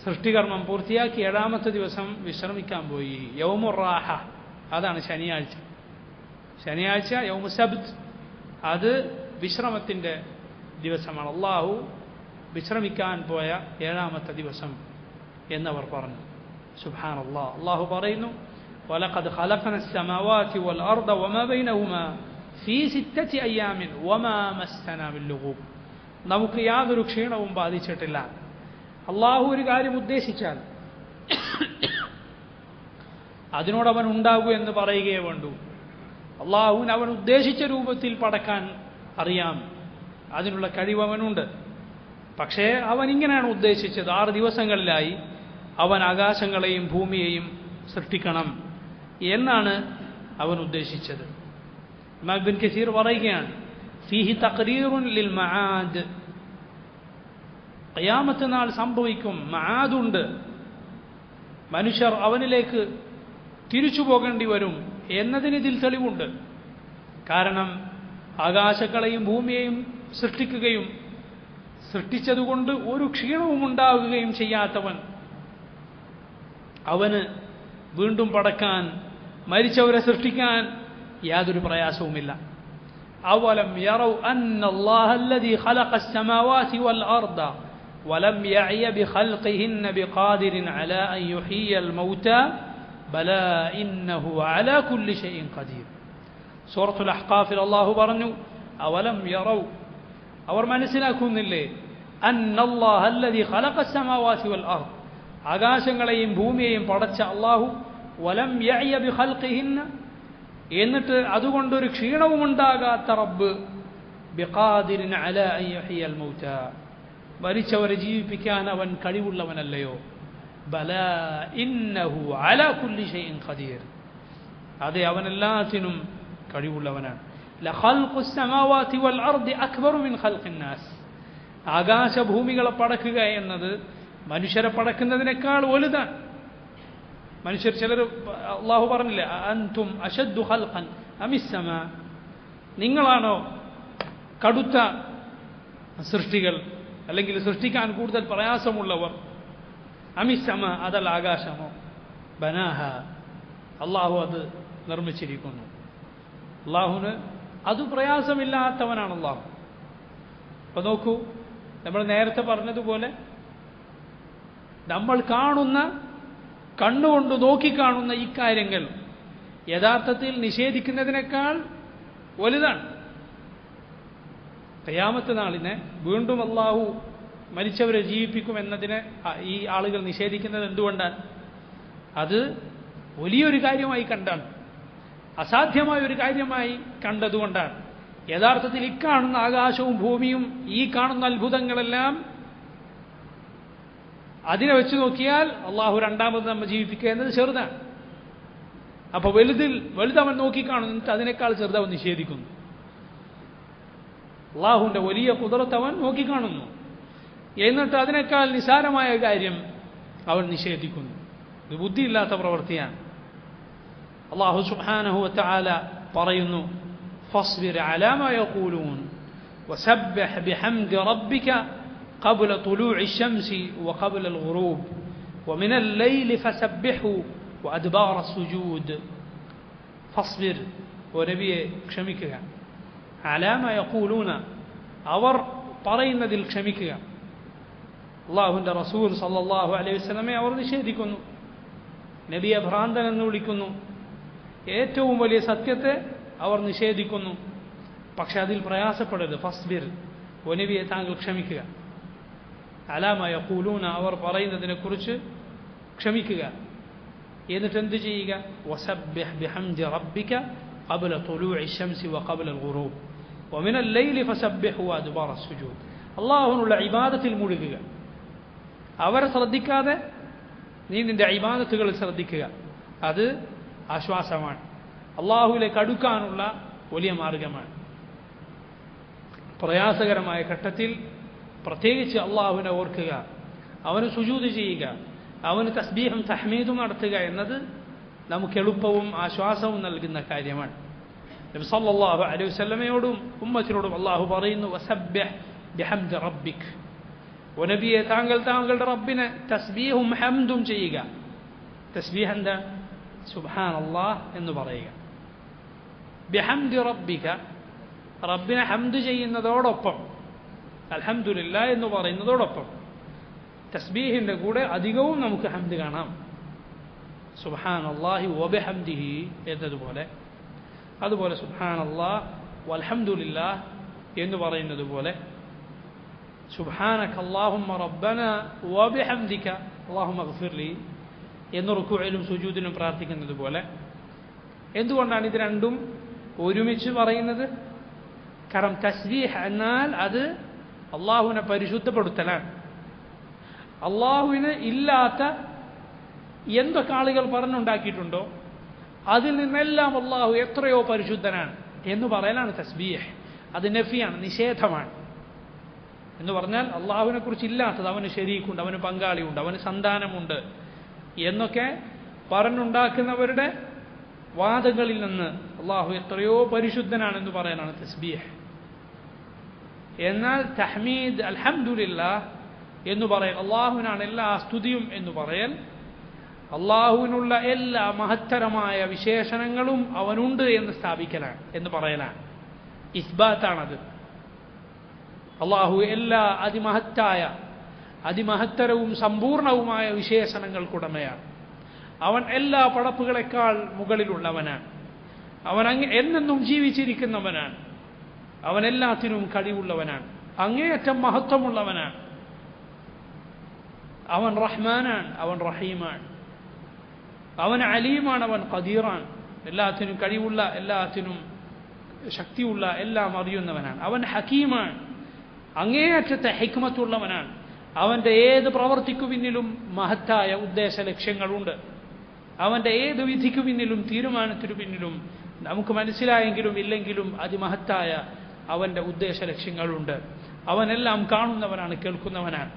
സൃഷ്ടികർമ്മം പൂർത്തിയാക്കി 7ാമത്തെ ദിവസം വിശ്രമിക്കാൻ പോയി. യൗമുർ റാഹ, അതാണ് ശനിയാഴ്ച. ശനിയാഴ്ച യൗമു സബ്ത്, അത് വിശ്രമത്തിൻ്റെ ദിവസമാണ്. അള്ളാഹു വിശ്രമിക്കാൻ പോയ 7ാമത്തെ ദിവസം എന്നവർ പറഞ്ഞു. സുബ്ഹാനല്ലാഹ്, അള്ളാഹു പറയുന്നു, വലഖദ് ഖലഖന അസ്സമാവാതി വൽ അർദ വമാ ബൈനഹുമാ ഫീ 6 അയ്യാമിൻ വമാ മസ്സനാ മിൻ ലുഗൂബ്. നമുക്ക് യാതൊരു ക്ഷീണവും ബാധിച്ചിട്ടില്ല. അള്ളാഹു ഒരു കാര്യം ഉദ്ദേശിച്ചാൽ അതിനോടവൻ ഉണ്ടാകൂ എന്ന് പറയുകയേ വേണ്ടൂ. അള്ളാഹുവിന് അവൻ ഉദ്ദേശിച്ച രൂപത്തിൽ പടക്കാൻ അറിയാം, അതിനുള്ള കഴിവ് അവനുണ്ട്. പക്ഷേ അവൻ ഇങ്ങനെയാണ് ഉദ്ദേശിച്ചത്, 6 ദിവസങ്ങളിലായി അവൻ ആകാശങ്ങളെയും ഭൂമിയെയും സൃഷ്ടിക്കണം എന്നാണ് അവൻ ഉദ്ദേശിച്ചത്. ഇമാം ഇബ്നു കസീർ പറയുകയാണ്, ഫീഹി തഖ്രീറുൻ ലിൽ മആദ്, ഖിയാമത്ത് നാൾ സംഭവിക്കും, മആദുണ്ട്, മനുഷ്യർ അവനിലേക്ക് തിരിച്ചു പോകേണ്ടി വരും എന്നതിന് ഇതിൽ തെളിവുണ്ട്. കാരണം ആകാശങ്ങളെയും ഭൂമിയെയും സൃഷ്ടിക്കുകയും സൃഷ്ടിച്ചതുകൊണ്ട് ഒരു ക്ഷീണവും ഉണ്ടാവുകയും ചെയ്യാത്തവൻ, അവന് വീണ്ടും പടക്കാൻ, മരിച്ചവരെ സൃഷ്ടിക്കാൻ യാതൊരു പ്രയാസവുമില്ല. അവലം യറൗ അന്നല്ലാഹ അല്ലദീ ഖലഖസ് സമാവാതി വൽ അർദ വലം യഅയ ബിഖൽഖിഹിന്ന ബിഖാദിരിൻ അലാ അൻ യുഹ്യിയൽ മൗതാ ബലാ ഇന്നഹു അലാ കുല്ലി ഷൈഇൻ ഖദീർ. സൂറത്തുൽ അഹ്ഖാഫിൽ അല്ലാഹു പറഞ്ഞു, അവലം യറൗ, അവർ മനസ്സിലാക്കുന്നില്ലേ, അന്നല്ലാഹ അല്ലദീ ഖലഖസ് സമാവാതി വൽ അർദ, ആകാശങ്ങളെയും ഭൂമിയെയും പടച്ച അല്ലാഹു, വലം യഅയ ബിഖൽഖിഹിന്ന, എന്നിട്ട് അതുകൊണ്ടൊരു ക്ഷീണവും ഉണ്ടാകാത്ത റബ്ബ്, ബിഖാദിരിൻ അലാ അൻ യുഹ്യിയൽ മൗതാ, മരിച്ചവരെ ജീവിപ്പിക്കാൻ അവൻ കഴിവുള്ളവനല്ലയോ? ബലാ ഇന്നഹു അലാ കുല്ലി ഷൈഇൻ ഖദീർ. അതെ, അവൻ എല്ലാത്തിനും കഴിവുള്ളവനാണ്. ലഖൽഖുസ് സമാവാതി വൽ അർദി അക്ബറു മിൻ ഖൽഖിൻ നാസ്. ആകാശഭൂമികളെ പടക്കുക എന്നത് മനുഷ്യരെ പടക്കുന്നതിനേക്കാൾ വലുതാണ്. മനുഷ്യർ ചിലർ, അള്ളാഹു പറഞ്ഞില്ല, അൻതും അശദ്ദു ഖൽഖൻ അമിസ് സമാ, നിങ്ങളാണോ കടുത്ത സൃഷ്ടികൾ, അല്ലെങ്കിൽ സൃഷ്ടിക്കാൻ കൂടുതൽ പ്രയാസമുള്ളവർ? അമിസ് സമാ, അതല്ല ആകാശമോ? ബനാഹ, അള്ളാഹു അത് നിർമ്മിച്ചിരിക്കുന്നു. അള്ളാഹുവിന് അത് പ്രയാസമില്ലാത്തവനാണ് അള്ളാഹു. അപ്പൊ നോക്കൂ, നമ്മൾ നേരത്തെ പറഞ്ഞതുപോലെ നമ്മൾ കാണുന്ന, കണ്ണുകൊണ്ട് നോക്കിക്കാണുന്ന ഈ കാര്യങ്ങൾ യഥാർത്ഥത്തിൽ നിഷേധിക്കുന്നതിനേക്കാൾ വലുതാണ്. ഖിയാമത്ത് നാളിനെ വീണ്ടും അള്ളാഹു മരിച്ചവരെ ജീവിപ്പിക്കുമെന്നതിനെ ഈ ആളുകൾ നിഷേധിക്കുന്നത് എന്തുകൊണ്ടാണ്? അത് വലിയൊരു കാര്യമായി കണ്ടാണ്, അസാധ്യമായ ഒരു കാര്യമായി കണ്ടതുകൊണ്ടാണ്. യഥാർത്ഥത്തിൽ ഈ കാണുന്ന ആകാശവും ഭൂമിയും ഈ കാണുന്ന അത്ഭുതങ്ങളെല്ലാം അതിനെ വെച്ച് നോക്കിയാൽ അള്ളാഹു രണ്ടാമത് നമ്മെ ജീവിപ്പിക്കുക എന്നത് ചെറുതാണ്. അപ്പൊ വലുതവൻ നോക്കിക്കാണുന്നു, എന്നിട്ട് അതിനേക്കാൾ ചെറുതവൻ നിഷേധിക്കുന്നു. അള്ളാഹുവിന്റെ വലിയ ഖുദ്റത്ത് അവൻ നോക്കിക്കാണുന്നു, എന്നിട്ട് അതിനേക്കാൾ നിസാരമായ കാര്യം അവൻ നിഷേധിക്കുന്നു. ഇത് ബുദ്ധിയില്ലാത്ത പ്രവൃത്തിയാണ്. അള്ളാഹു സുബ്ഹാനഹു വ തആല പറയുന്നു, ഫസ്ബിർ അലാ മാ യഖൂലൂൻ വസബ്ബിഹ് ബിഹംദി റബ്ബിക ഖബ്ല തുലൂഇ ശംസി വഖബ്ല അൽ-ഗുറൂബ് വമിന അൽ-ലൈലി ഫസബ്ബിഹു വഅദ്ബാറ അസ്-സുജൂദ്. ഫസ്ബിർ, ഓ നബിയെ ക്ഷമിക്കുക, അലാ മാ യഖൂലൂന, അവർ പറയുന്നതിൽ ക്ഷമിക്കുക. അള്ളാഹുവിന്റെ റസൂൽ സല്ലല്ലാഹു അലൈഹി വസല്ലമയെ അവർ നിഷേധിക്കുന്നു, നബിയെ ഭ്രാന്തൻ എന്ന് വിളിക്കുന്നു, ഏറ്റവും വലിയ സത്യത്തെ അവർ നിഷേധിക്കുന്നു. പക്ഷെ അതിൽ പ്രയാസപ്പെടരുത്. ഫസ്ബിർ, ഓ നബിയെ താങ്കൾ ക്ഷമിക്കുക. അലാ മാ യഖൂലൂന, അവർ പറയുന്നതിനെക്കുറിച്ച് ക്ഷമിക്കുക. എന്നിട്ട് എന്ത് ചെയ്യുക? വസബ്ബിഹ് ബിഹംദി റബ്ബിക ഖബ്ല തുലൂഇ ശംസി വഖബ്ല അൽ-ഗുറൂബ് വമിന അൽ-ലൈലി ഫസബ്ബിഹു വഅദ്ബാറ അസ്-സുജൂദ്. അള്ളാഹുവിനുള്ള ഇബാദത്തിൽ മുഴുകുക. അവരെ ശ്രദ്ധിക്കാതെ നീ നിന്റെ ഇബാദത്തുകളിൽ ശ്രദ്ധിക്കുക. അത് ആശ്വാസമാണ്, അള്ളാഹുവിലേക്ക് അടുക്കാനുള്ള വലിയ മാർഗമാണ്. പ്രയാസകരമായ ഘട്ടത്തിൽ പ്രത്യേകിച്ച് അള്ളാഹുവിനെ ഓർക്കുക, അവന് സുജൂദ് ചെയ്യുക, അവന് തസ്ബീഹും തഹ്മീദും നടത്തുക എന്നത് നമുക്ക് എളുപ്പവും ആശ്വാസവും നൽകുന്ന കാര്യമാണ്. നബി സല്ലല്ലാഹു അലൈഹി വസല്ലമയോടും ഉമ്മത്തിനോടും അള്ളാഹു പറയുന്നു, വസബ്ബിഹ് ബിഹംദി റബ്ബിക്, ഓ നബിയെ താങ്കൾ താങ്കളുടെ റബ്ബിനെ തസ്ബീഹും ഹംദും ചെയ്യുക. തസ്ബീഹ് എന്താ? സുബ്ഹാനല്ലാഹ് എന്ന് പറയുക. ബിഹംദി റബ്ബിക, റബ്ബിനെ ഹംദ് ചെയ്യുന്നതോടൊപ്പം, അൽഹംദുലില്ലാഹ് എന്ന് പറയുന്നതോടൊപ്പം തസ്ബീഹിന്റെ കൂടെ അധികവും നമുക്ക് ഹംദ് കാണാം. സുബ്ഹാനല്ലാഹി വബിഹംദിഹി എന്നതുപോലെ, അതുപോലെ സുബ്ഹാനല്ലാഹ് വൽഹംദുലില്ലാഹ് എന്ന് പറയുന്നത് പോലെ, സുബ്ഹാനക അല്ലാഹുമ്മ റബ്ബന വബിഹംദിക അല്ലാഹുമ്മഗ്ഫിർലി എന്ന് റുക്കൂഇലും സുജൂദിലും പ്രാർത്ഥിക്കുന്നത് പോലെ. എന്തുകൊണ്ടാണ് ഇത് രണ്ടും ഒരുമിച്ച് പറയുന്നത്? കാരണം തസ്ബീഹ് എന്നാൽ അത് അള്ളാഹുവിനെ പരിശുദ്ധപ്പെടുത്തലാണ്. അള്ളാഹുവിന് ഇല്ലാത്ത എന്തൊക്കെ ആളുകൾ പറഞ്ഞുണ്ടാക്കിയിട്ടുണ്ടോ അതിൽ നിന്നെല്ലാം അള്ളാഹു എത്രയോ പരിശുദ്ധനാണ് എന്ന് പറയലാണ് തസ്ബീഹ്. അത് നഫിയാണ്, നിഷേധമാണ്. എന്ന് പറഞ്ഞാൽ അള്ളാഹുവിനെ കുറിച്ച് ഇല്ലാത്തത്, അവന് ശരീക്കുണ്ട്, അവന് പങ്കാളിയുണ്ട്, അവന് സന്താനമുണ്ട് എന്നൊക്കെ പറഞ്ഞുണ്ടാക്കുന്നവരുടെ വാദങ്ങളിൽ നിന്ന് അള്ളാഹു എത്രയോ പരിശുദ്ധനാണെന്ന് പറയാനാണ് തസ്ബീഹ്. എന്നാൽ തഹ്മീദ്, അൽഹംദുലില്ലാഹ് എന്ന് പറയൽ, അള്ളാഹുവിനാണ് എല്ലാ സ്തുതിയും എന്ന് പറയൽ, അള്ളാഹുവിനുള്ള എല്ലാ മഹത്തരമായ വിശേഷണങ്ങളും അവനുണ്ട് എന്ന് സ്ഥാപിക്കലാണ്, എന്ന് പറയലാണ്, ഇസ്ബാത്താണത്. അള്ളാഹു എല്ലാ അതിമഹത്തരവും സമ്പൂർണവുമായ വിശേഷണങ്ങൾക്കുടമയാണ്. അവൻ എല്ലാ പടപ്പുകളെക്കാൾ മുകളിലുള്ളവനാണ്. അവൻ എന്നെന്നും ജീവിച്ചിരിക്കുന്നവനാണ്. അവൻ എല്ലാത്തിനും കഴിവുള്ളവനാണ്, അങ്ങേയറ്റം മഹത്വമുള്ളവനാണ്. അവൻ റഹ്മാനാണ്, അവൻ റഹീമാണ്, അവൻ അലീമാണ്, അവൻ ഖദീറാണ്. എല്ലാത്തിനും കഴിവുള്ള, എല്ലാത്തിനും ശക്തിയുള്ള, എല്ലാം അറിയുന്നവനാണ്. അവൻ ഹക്കീമാണ്, അങ്ങേയറ്റത്തെ ഹിക്മത്തുള്ളവനാണ്. അവൻ്റെ ഏത് പ്രവർത്തിക്കു പിന്നിലും മഹത്തായ ഉദ്ദേശ ലക്ഷ്യങ്ങളുണ്ട്. അവൻ്റെ ഏത് വിധിക്കു പിന്നിലും തീരുമാനത്തിനു പിന്നിലും നമുക്ക് മനസ്സിലായെങ്കിലും ഇല്ലെങ്കിലും അതിമഹത്തായ അവൻ്റെ ഉദ്ദേശ ലക്ഷ്യങ്ങളുണ്ട്. അവനെല്ലാം കാണുന്നവനാണ്, കേൾക്കുന്നവനാണ്.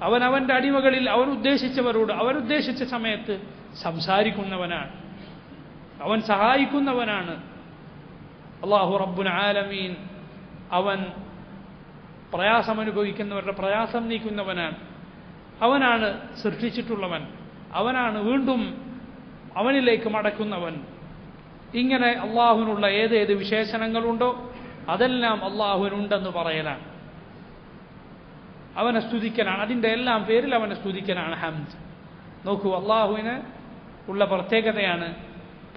അവൻ അവൻ്റെ അടിമകളിൽ അവൻ ഉദ്ദേശിച്ചവരോട് അവരുദ്ദേശിച്ച സമയത്ത് സംസാരിക്കുന്നവനാണ്. അവൻ സഹായിക്കുന്നവനാണ്. അല്ലാഹു റബ്ബുൽ ആലമീൻ അവൻ പ്രയാസമനുഭവിക്കുന്നവരുടെ പ്രയാസം നീക്കുന്നവനാണ്. അവനാണ് സൃഷ്ടിച്ചിട്ടുള്ളവൻ, അവനാണ് വീണ്ടും അവനിലേക്ക് മടക്കുന്നവൻ. ഇങ്ങനെ അള്ളാഹുവിനുള്ള ഏതേത് വിശേഷണങ്ങളുണ്ടോ അതെല്ലാം അള്ളാഹുവിനുണ്ടെന്ന് പറയലാണ്, അവനെ സ്തുതിക്കലാണ്. അതിൻ്റെ എല്ലാം പേരിൽ അവനെ സ്തുതിക്കലാണ് ഹംദ്. നോക്കൂ, അള്ളാഹുവിന് ഉള്ള പ്രത്യേകതയാണ്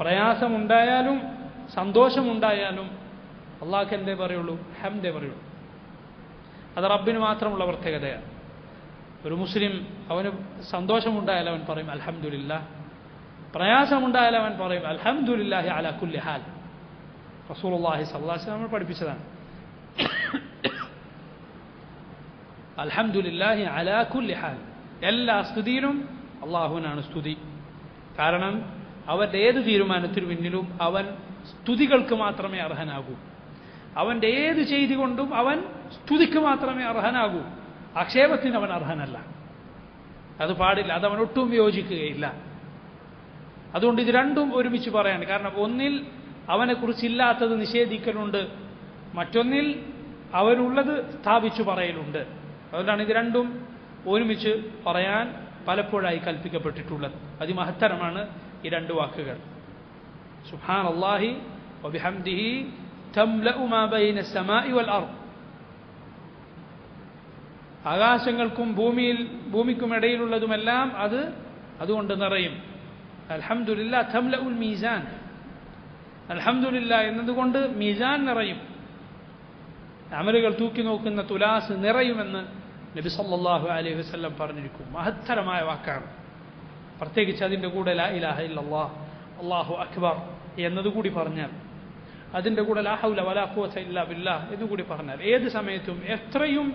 പ്രയാസമുണ്ടായാലും സന്തോഷമുണ്ടായാലും അള്ളാഹ്ക്ക് എന്തേ പറയുള്ളൂ? ഹംദേ പറയുള്ളൂ. അത് റബ്ബിന് മാത്രമുള്ള പ്രത്യേകതയാണ്. ഒരു മുസ്ലിം അവന് സന്തോഷമുണ്ടായാൽ അവൻ പറയും അൽഹംദുലില്ലാഹ്, പ്രയാസമുണ്ടായാൽ അവൻ പറയും അൽഹംദുലില്ലാഹി അലാ കുല്ലി ഹാൽ. റസൂലുള്ളാഹി സ്വല്ലല്ലാഹു അലൈഹി വസല്ലം പഠിപ്പിച്ചതാണ് അൽഹംദുലില്ലാഹി അലാ കുല്ലി ഹാൽ. എല്ലാ സ്തുതിയിലും അള്ളാഹുവിനാണ് സ്തുതി. കാരണം അവൻ്റെ ഏത് തീരുമാനത്തിനു പിന്നിലും അവൻ സ്തുതികൾക്ക് മാത്രമേ അർഹനാകൂ. അവൻ്റെ ഏത് ചെയ്തി കൊണ്ടും അവൻ സ്തുതിക്ക് മാത്രമേ അർഹനാകൂ. ആക്ഷേപത്തിന് അവൻ അർഹനല്ല. അത് പാടില്ല, അത് അവൻ ഒട്ടും യോജിക്കുകയില്ല. അതുകൊണ്ട് ഇത് രണ്ടും ഒരുമിച്ച് പറയാണ്. കാരണം ഒന്നിൽ അവനെക്കുറിച്ചില്ലാത്തത് നിഷേധിക്കലുണ്ട്, മറ്റൊന്നിൽ അവനുള്ളത് സ്ഥാപിച്ചു പറയലുണ്ട്. അതുകൊണ്ടാണ് ഇത് രണ്ടും ഒരുമിച്ച് പറയാൻ പലപ്പോഴായി കൽപ്പിക്കപ്പെട്ടിട്ടുള്ളത്. അതിമഹത്തരമാണ് ഈ രണ്ട് വാക്കുകൾ. സുബ്ഹാനല്ലാഹി വബിഹംദിഹി തംലഉ മാ ബൈന അസ്സമാഇ വൽ അർദ്. ആകാശങ്ങൾക്കും ഭൂമിക്കും ഇടയിലുള്ളതുമെല്ലാം അതുകൊണ്ട് നിറയും. അൽഹംദുലില്ലാഹ് തംലഉൽ മീസാൻ. അൽഹംദുലില്ലാഹ് എന്നതുകൊണ്ട് മീസാൻ നിറയും. അമലുകൾ തൂക്കി നോക്കുന്ന തുലാസ് നിറയുമെന്ന് നബി സല്ലല്ലാഹു അലൈഹി വസല്ലം പറഞ്ഞിരിക്കും. മഹത്തരമായ വാക്കാണ്. പ്രത്യേകിച്ച് അതിൻ്റെ കൂടെ ലാ ഇലാഹ ഇല്ലല്ലാഹ് അല്ലാഹു അക്ബർ എന്നതുകൂടി പറഞ്ഞാൽ, അതിൻ്റെ കൂടെ ലാ ഹൗല വലാ ഖുവത ഇല്ലാ ബില്ലാഹ് എന്നുകൂടി പറഞ്ഞാൽ ഏത് സമയത്തും എത്രയും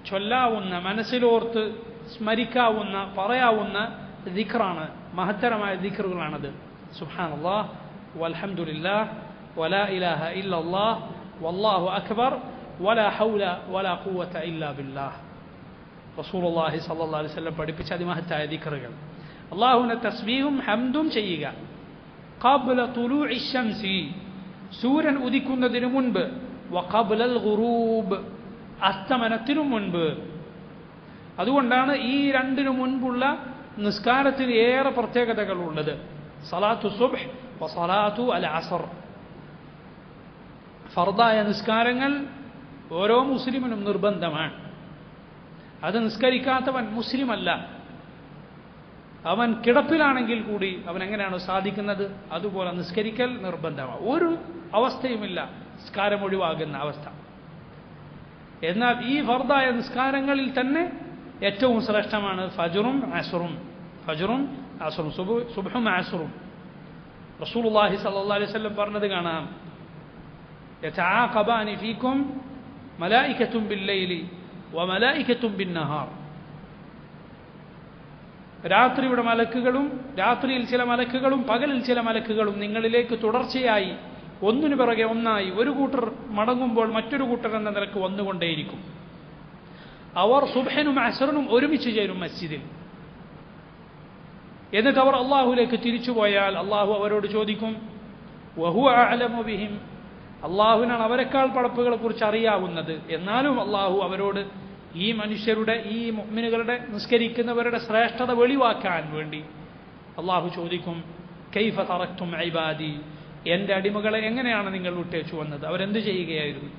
ചൊല്ലാവുന്ന, മനസ്സിലോർത്ത് സ്മരിക്കാവുന്ന, പറയാവുന്ന ദിക്റാണ്, മഹത്തരമായ ദിക്റുകളാണത്. സുബ്ഹാനല്ലാഹ് വൽഹംദുലില്ലാഹ് വലാ ഇലാഹ ഇല്ലല്ലാഹ് വല്ലാഹു അക്ബർ വലാ ഹൗല വലാ ഖുവത ഇല്ലാ ബില്ലാഹ്. റസൂലുള്ളാഹി സ്വല്ലല്ലാഹു അലൈഹി വസല്ലം പഠിപ്പിച്ച അതിമഹത്തായ ദിക്റുകൾ. അല്ലാഹുവിനെ തസ്ബീഹും ഹംദും ചെയ്യുക. ഖബ്ല തുലൂഇ ശംസി, സൂര്യൻ ഉദിക്കുന്നതിനു മുൻപ്, വഖബ്ലൽ ഗുറൂബ്, അസ്തമനത്തിനു മുൻപ്. അതുകൊണ്ടാണ് ഈ രണ്ടിനു മുൻപുള്ള നിസ്കാരത്തിന് ഏറെ പ്രത്യേകതകളുള്ളത്. സലാത്തു സുബ്ഹ് വസലാത്തു അൽ അസ്ർ. ഫർദായ നിസ്കാരങ്ങൾ ഓരോ മുസ്ലിമിനും നിർബന്ധമാണ്. അത് നിസ്കരിക്കാത്തവൻ മുസ്ലിമല്ല. അവൻ കിടപ്പിലാണെങ്കിൽ കൂടി അവൻ എങ്ങനെയാണോ സാധിക്കുന്നത് അതുപോലെ നിസ്കരിക്കൽ നിർബന്ധമാണ്. ഒരു അവസ്ഥയുമില്ല നിസ്കാരം ഒഴിവാകുന്ന അവസ്ഥ. എന്നാൽ ഈ ഫർദായ നിസ്കാരങ്ങളിൽ തന്നെ ഏറ്റവും ശ്രേഷ്ഠമാണ് ഫജ്റും അസ്റും. ഫജ്റും അസ്റും, സുബ്ഹും അസ്റും. റസൂലുള്ളാഹി സ്വല്ലല്ലാഹു അലൈഹി വസല്ലം പറഞ്ഞത് കാണാം, യതആഖബാനി ഫീകും മലായികത്തും ബില്ലൈലി വമലായികത്തും ബിന്നഹാർ. രാത്രിയുടെ മലക്കുകളും, രാത്രിയിൽ ചില മലക്കുകളും പകലിൽ ചില മലക്കുകളും നിങ്ങളിലേക്ക് തുടർച്ചയായി ഒന്നിനു പിറകെ ഒന്നായി ഒരു കൂട്ടർ മടങ്ങുമ്പോൾ മറ്റൊരു കൂട്ടർ എന്ന നിലക്ക് വന്നുകൊണ്ടേയിരിക്കും. അവർ സുബ്ഹിനും അസ്റിനും ഒരുമിച്ച് ചേരും മസ്ജിദിൽ. എന്നിട്ട് അവർ അള്ളാഹുലേക്ക് തിരിച്ചുപോയാൽ അള്ളാഹു അവരോട് ചോദിക്കും, വഹുവ അഅലമു ബിഹിം, അള്ളാഹുവിനാണ് അവരെക്കാൾ പടപ്പുകളെ കുറിച്ച് അറിയാവുന്നത്. എന്നാലും അള്ളാഹു അവരോട് ഈ മനുഷ്യരുടെ, ഈ മുഅ്മിനുകളുടെ, നിസ്കരിക്കുന്നവരുടെ ശ്രേഷ്ഠത വെളിവാക്കാൻ വേണ്ടി അള്ളാഹു ചോദിക്കും, കൈഫ തറക്തും ഇബാദി, എൻ്റെ അടിമകളെ എങ്ങനെയാണ് നിങ്ങൾ വിട്ടേച്ചു വന്നത്, അവരെന്ത് ചെയ്യുകയായിരുന്നു?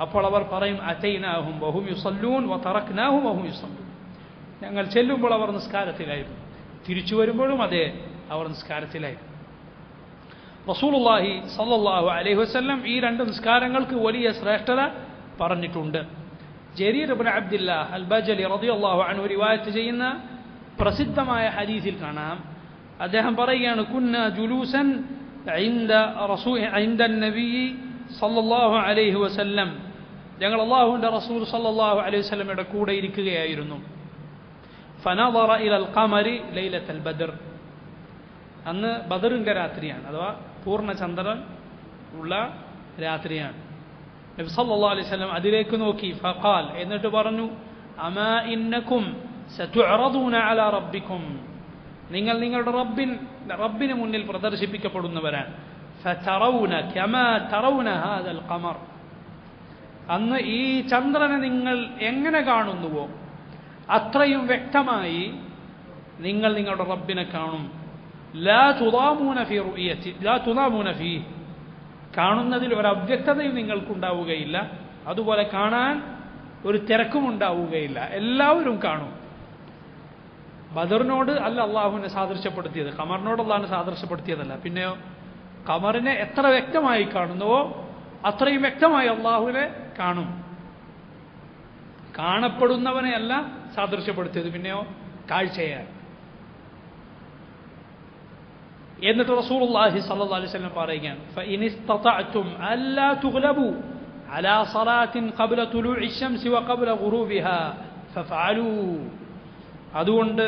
അപ്പോൾ അവർ പറയും, അതൈനാഹും വഹും യുസല്ലൂൻ വതറക്നാഹും വഹും യുസല്ലൂൻ. ഞങ്ങൾ ചെല്ലുമ്പോൾ അവർ നിസ്കാരത്തിലായിരുന്നു, തിരിച്ചു വരുമ്പോഴും അതേ അവർ നിസ്കാരത്തിലായിരുന്നു. റസൂലുള്ളാഹി സ്വല്ലല്ലാഹു അലൈഹി വസല്ലം ഈ രണ്ട് നിസ്കാരങ്ങൾക്ക് വലിയ ശ്രേഷ്ഠത പറഞ്ഞിട്ടുണ്ട്. ജരീർ ഇബ്നു അബ്ദില്ലാഹ് അൽ ബജലി റളിയല്ലാഹു അൻഹു റിവായത്ത് ചെയ്യുന്ന പ്രസിദ്ധമായ ഹദീസിൽ കാണാം, അദ്ദേഹം പറയുകയാണ്, കുന്ന ജുലൂസൻ عند النبي صلى الله عليه وسلم ഞങ്ങൾ അല്ലാഹുവിൻ്റെ റസൂൽ സല്ലല്ലാഹു അലൈഹി വസല്ലമയുടെ കൂടെ ഇരിക്കുകയായിരുന്നു. ഫനദറ ഇലൽ ഖമരി ലൈലത്തൽ ബദർ, അന്ന് ബദറിൻ്റെ രാത്രിയാണ്, അഥവാ പൂർണ്ണചന്ദ്രൻ ഉള്ള രാത്രിയാണ്. നബി സല്ലല്ലാഹു അലൈഹി വസല്ലം അതിലേക്ക് നോക്കി. ഫഖാൽ, എന്നിട്ട് പറഞ്ഞു, അമാ ഇന്നകും സതുഅറദൂന അലാ റബ്ബിക്കും, നിങ്ങൾ നിങ്ങളുടെ റബ്ബിന് മുന്നിൽ പ്രദർശിപ്പിക്കപ്പെടുന്നവരാണ്. ഫതറൗന കമാ തറൗന ഹാദൽ ഖമർ, അന്ന് ഈ ചന്ദ്രനെ നിങ്ങൾ എങ്ങനെ കാണുന്നുവോ അത്രയും വ്യക്തമായി നിങ്ങൾ നിങ്ങളുടെ റബ്ബിനെ കാണും. ലാ തുദാമൂന ഫീ റുയതി ലാ തുദാമൂന ഫീ, കാണുന്നതിൽ ഒരു അവ്യക്തതയും നിങ്ങൾക്കുണ്ടാവുകയില്ല, അതുപോലെ കാണാൻ ഒരു തിരക്കും ഉണ്ടാവുകയില്ല, എല്ലാവരും കാണും. ബദറിനോട് അല്ല അള്ളാഹുവിനെ സാദൃശ്യപ്പെടുത്തിയത്, ഖമറിനോട് അള്ളാഹിനെ സാദൃശ്യപ്പെടുത്തിയതല്ല. പിന്നെയോ ഖമറിനെ എത്ര വ്യക്തമായി കാണുന്നുവോ അത്രയും വ്യക്തമായി അള്ളാഹുവിനെ കാണും. കാണപ്പെടുന്നവനെ അല്ല സാദൃശ്യപ്പെടുത്തിയത്, പിന്നെയോ കാഴ്ചയാണ്. എന്നിട്ട് റസൂലുള്ളാഹി സ്വല്ലല്ലാഹു അലൈഹി വസല്ലം പറയുകയാണ്, ഫഇൻ ഇസ്തതഅതും അല്ലാ തുഗ്ലബു അലാ സ്വലാത്തിൻ ഖബ്ല തുലൂഇ ശംസി വഖബ്ല ഗുറൂബിഹാ ഫഫഅലൂ, അതുകൊണ്ട്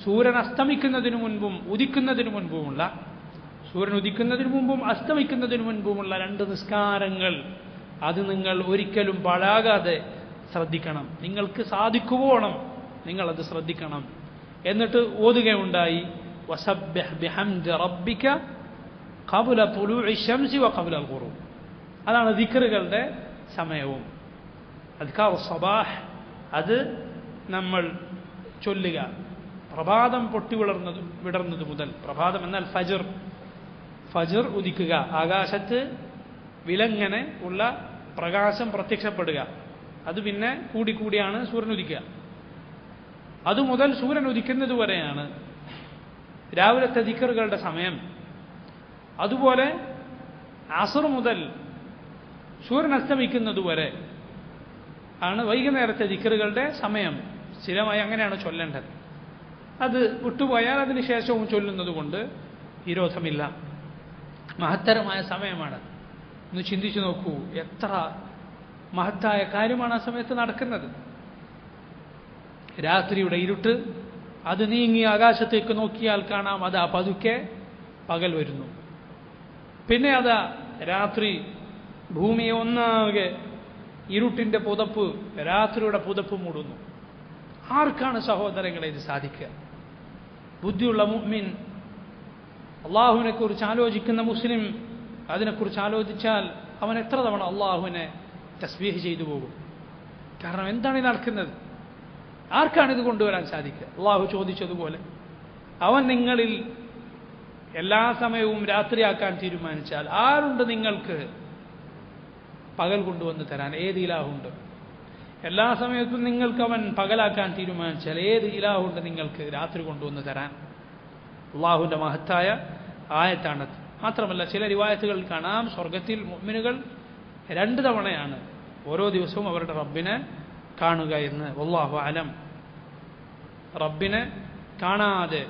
സൂര്യൻ അസ്തമിക്കുന്നതിനു മുൻപും ഉദിക്കുന്നതിനു മുൻപുമുള്ള, സൂര്യൻ ഉദിക്കുന്നതിനു മുമ്പും അസ്തമിക്കുന്നതിനു മുൻപുമുള്ള 2 നിസ്കാരങ്ങൾ അത് നിങ്ങൾ ഒരിക്കലും പാഴാകാതെ ശ്രദ്ധിക്കണം, നിങ്ങൾക്ക് സാധിക്കുവോണം നിങ്ങളത് ശ്രദ്ധിക്കണം. എന്നിട്ട് ഓതുകയുണ്ടായി, വസബ്ബിഹ് ബിഹംദി റബ്ബിക ഖബ്ല തുലൂഇ ശംസി വഖബ്ല അൽ-ഗുറൂബ്, അതാണ് ദിക്റുകളുടെ സമയവും. അദ്കാർ സബാഹ് അത് നമ്മൾ ചൊല്ലുക പ്രഭാതം വിടർന്നത് മുതൽ. പ്രഭാതം എന്നാൽ ഫജ്ർ ഉദിക്കുക, ആകാശത്ത് വിലങ്ങനെ ഉള്ള പ്രകാശം പ്രത്യക്ഷപ്പെടുക, അത് പിന്നെ കൂടിയാണ് സൂര്യൻ ഉദിക്കുക. അതുമുതൽ സൂര്യൻ ഉദിക്കുന്നത് വരെയാണ് രാവിലത്തെ ദിക്റുകളുടെ സമയം. അതുപോലെ അസ്ർ മുതൽ സൂര്യൻ അസ്തമിക്കുന്നതുവരെ ആണ് വൈകുന്നേരത്തെ ദിക്റുകളുടെ സമയം. സ്ഥിരമായി അങ്ങനെയാണ് ചൊല്ലേണ്ടത്. അത് വിട്ടുപോയാൽ അതിന് ശേഷവും ചൊല്ലുന്നത് കൊണ്ട് വിരോധമില്ല. മഹത്തരമായ സമയമാണ്. ഒന്ന് ചിന്തിച്ചു നോക്കൂ, എത്ര മഹത്തായ കാര്യമാണ് ആ സമയത്ത് നടക്കുന്നത്. രാത്രിയുടെ ഇരുട്ട് അത് നീങ്ങി ആകാശത്തേക്ക് നോക്കിയാൽ കാണാം, അതാ പതുക്കെ പകൽ വരുന്നു. പിന്നെ അതാ രാത്രി ഭൂമിയെ ഒന്നാകെ ഇരുട്ടിൻ്റെ പുതപ്പ്, രാത്രിയുടെ പുതപ്പ് മൂടുന്നു. ആർക്കാണ് സഹോദരങ്ങളെ ഇത് സാധിക്കുക? ബുദ്ധിയുള്ള മുഅ്മിൻ, അള്ളാഹുവിനെ കുറിച്ച് ആലോചിക്കുന്ന മുസ്ലിം അതിനെക്കുറിച്ച് ആലോചിച്ചാൽ അവൻ എത്ര തവണ അള്ളാഹുവിനെ തസ്ബീഹ് ചെയ്തു പോകും. കാരണം എന്താണ് ഈ നടക്കുന്നത്? ആർക്കാണ് ഇത് കൊണ്ടുവരാൻ സാധിക്കുക? അള്ളാഹു ചോദിച്ചതുപോലെ, അവൻ നിങ്ങളിൽ എല്ലാ സമയവും രാത്രിയാക്കാൻ തീരുമാനിച്ചാൽ ആരുണ്ട് നിങ്ങൾക്ക് പകൽ കൊണ്ടുവന്ന് തരാൻ? ഏത് ഇലാഹുണ്ട്? എല്ലാ സമയത്തും നിങ്ങൾക്ക് അവൻ പകലാക്കാൻ തീരുമാനിച്ചാൽ ഏത് ഇലാഹുണ്ട് നിങ്ങൾക്ക് രാത്രി കൊണ്ടുവന്ന് തരാൻ? അള്ളാഹുവിൻ്റെ മഹത്തായ ആയത്താണത്. മാത്രമല്ല ചില റിവായത്തുകളിൽ കാണാം, സ്വർഗത്തിൽ മുഅ്മിനുകൾ 2 തവണയാണ് ഓരോ ദിവസവും അവരുടെ റബ്ബിനെ കാണുക എന്ന്. വല്ലാഹു അലം. റബ്ബിനെ കാണാതെ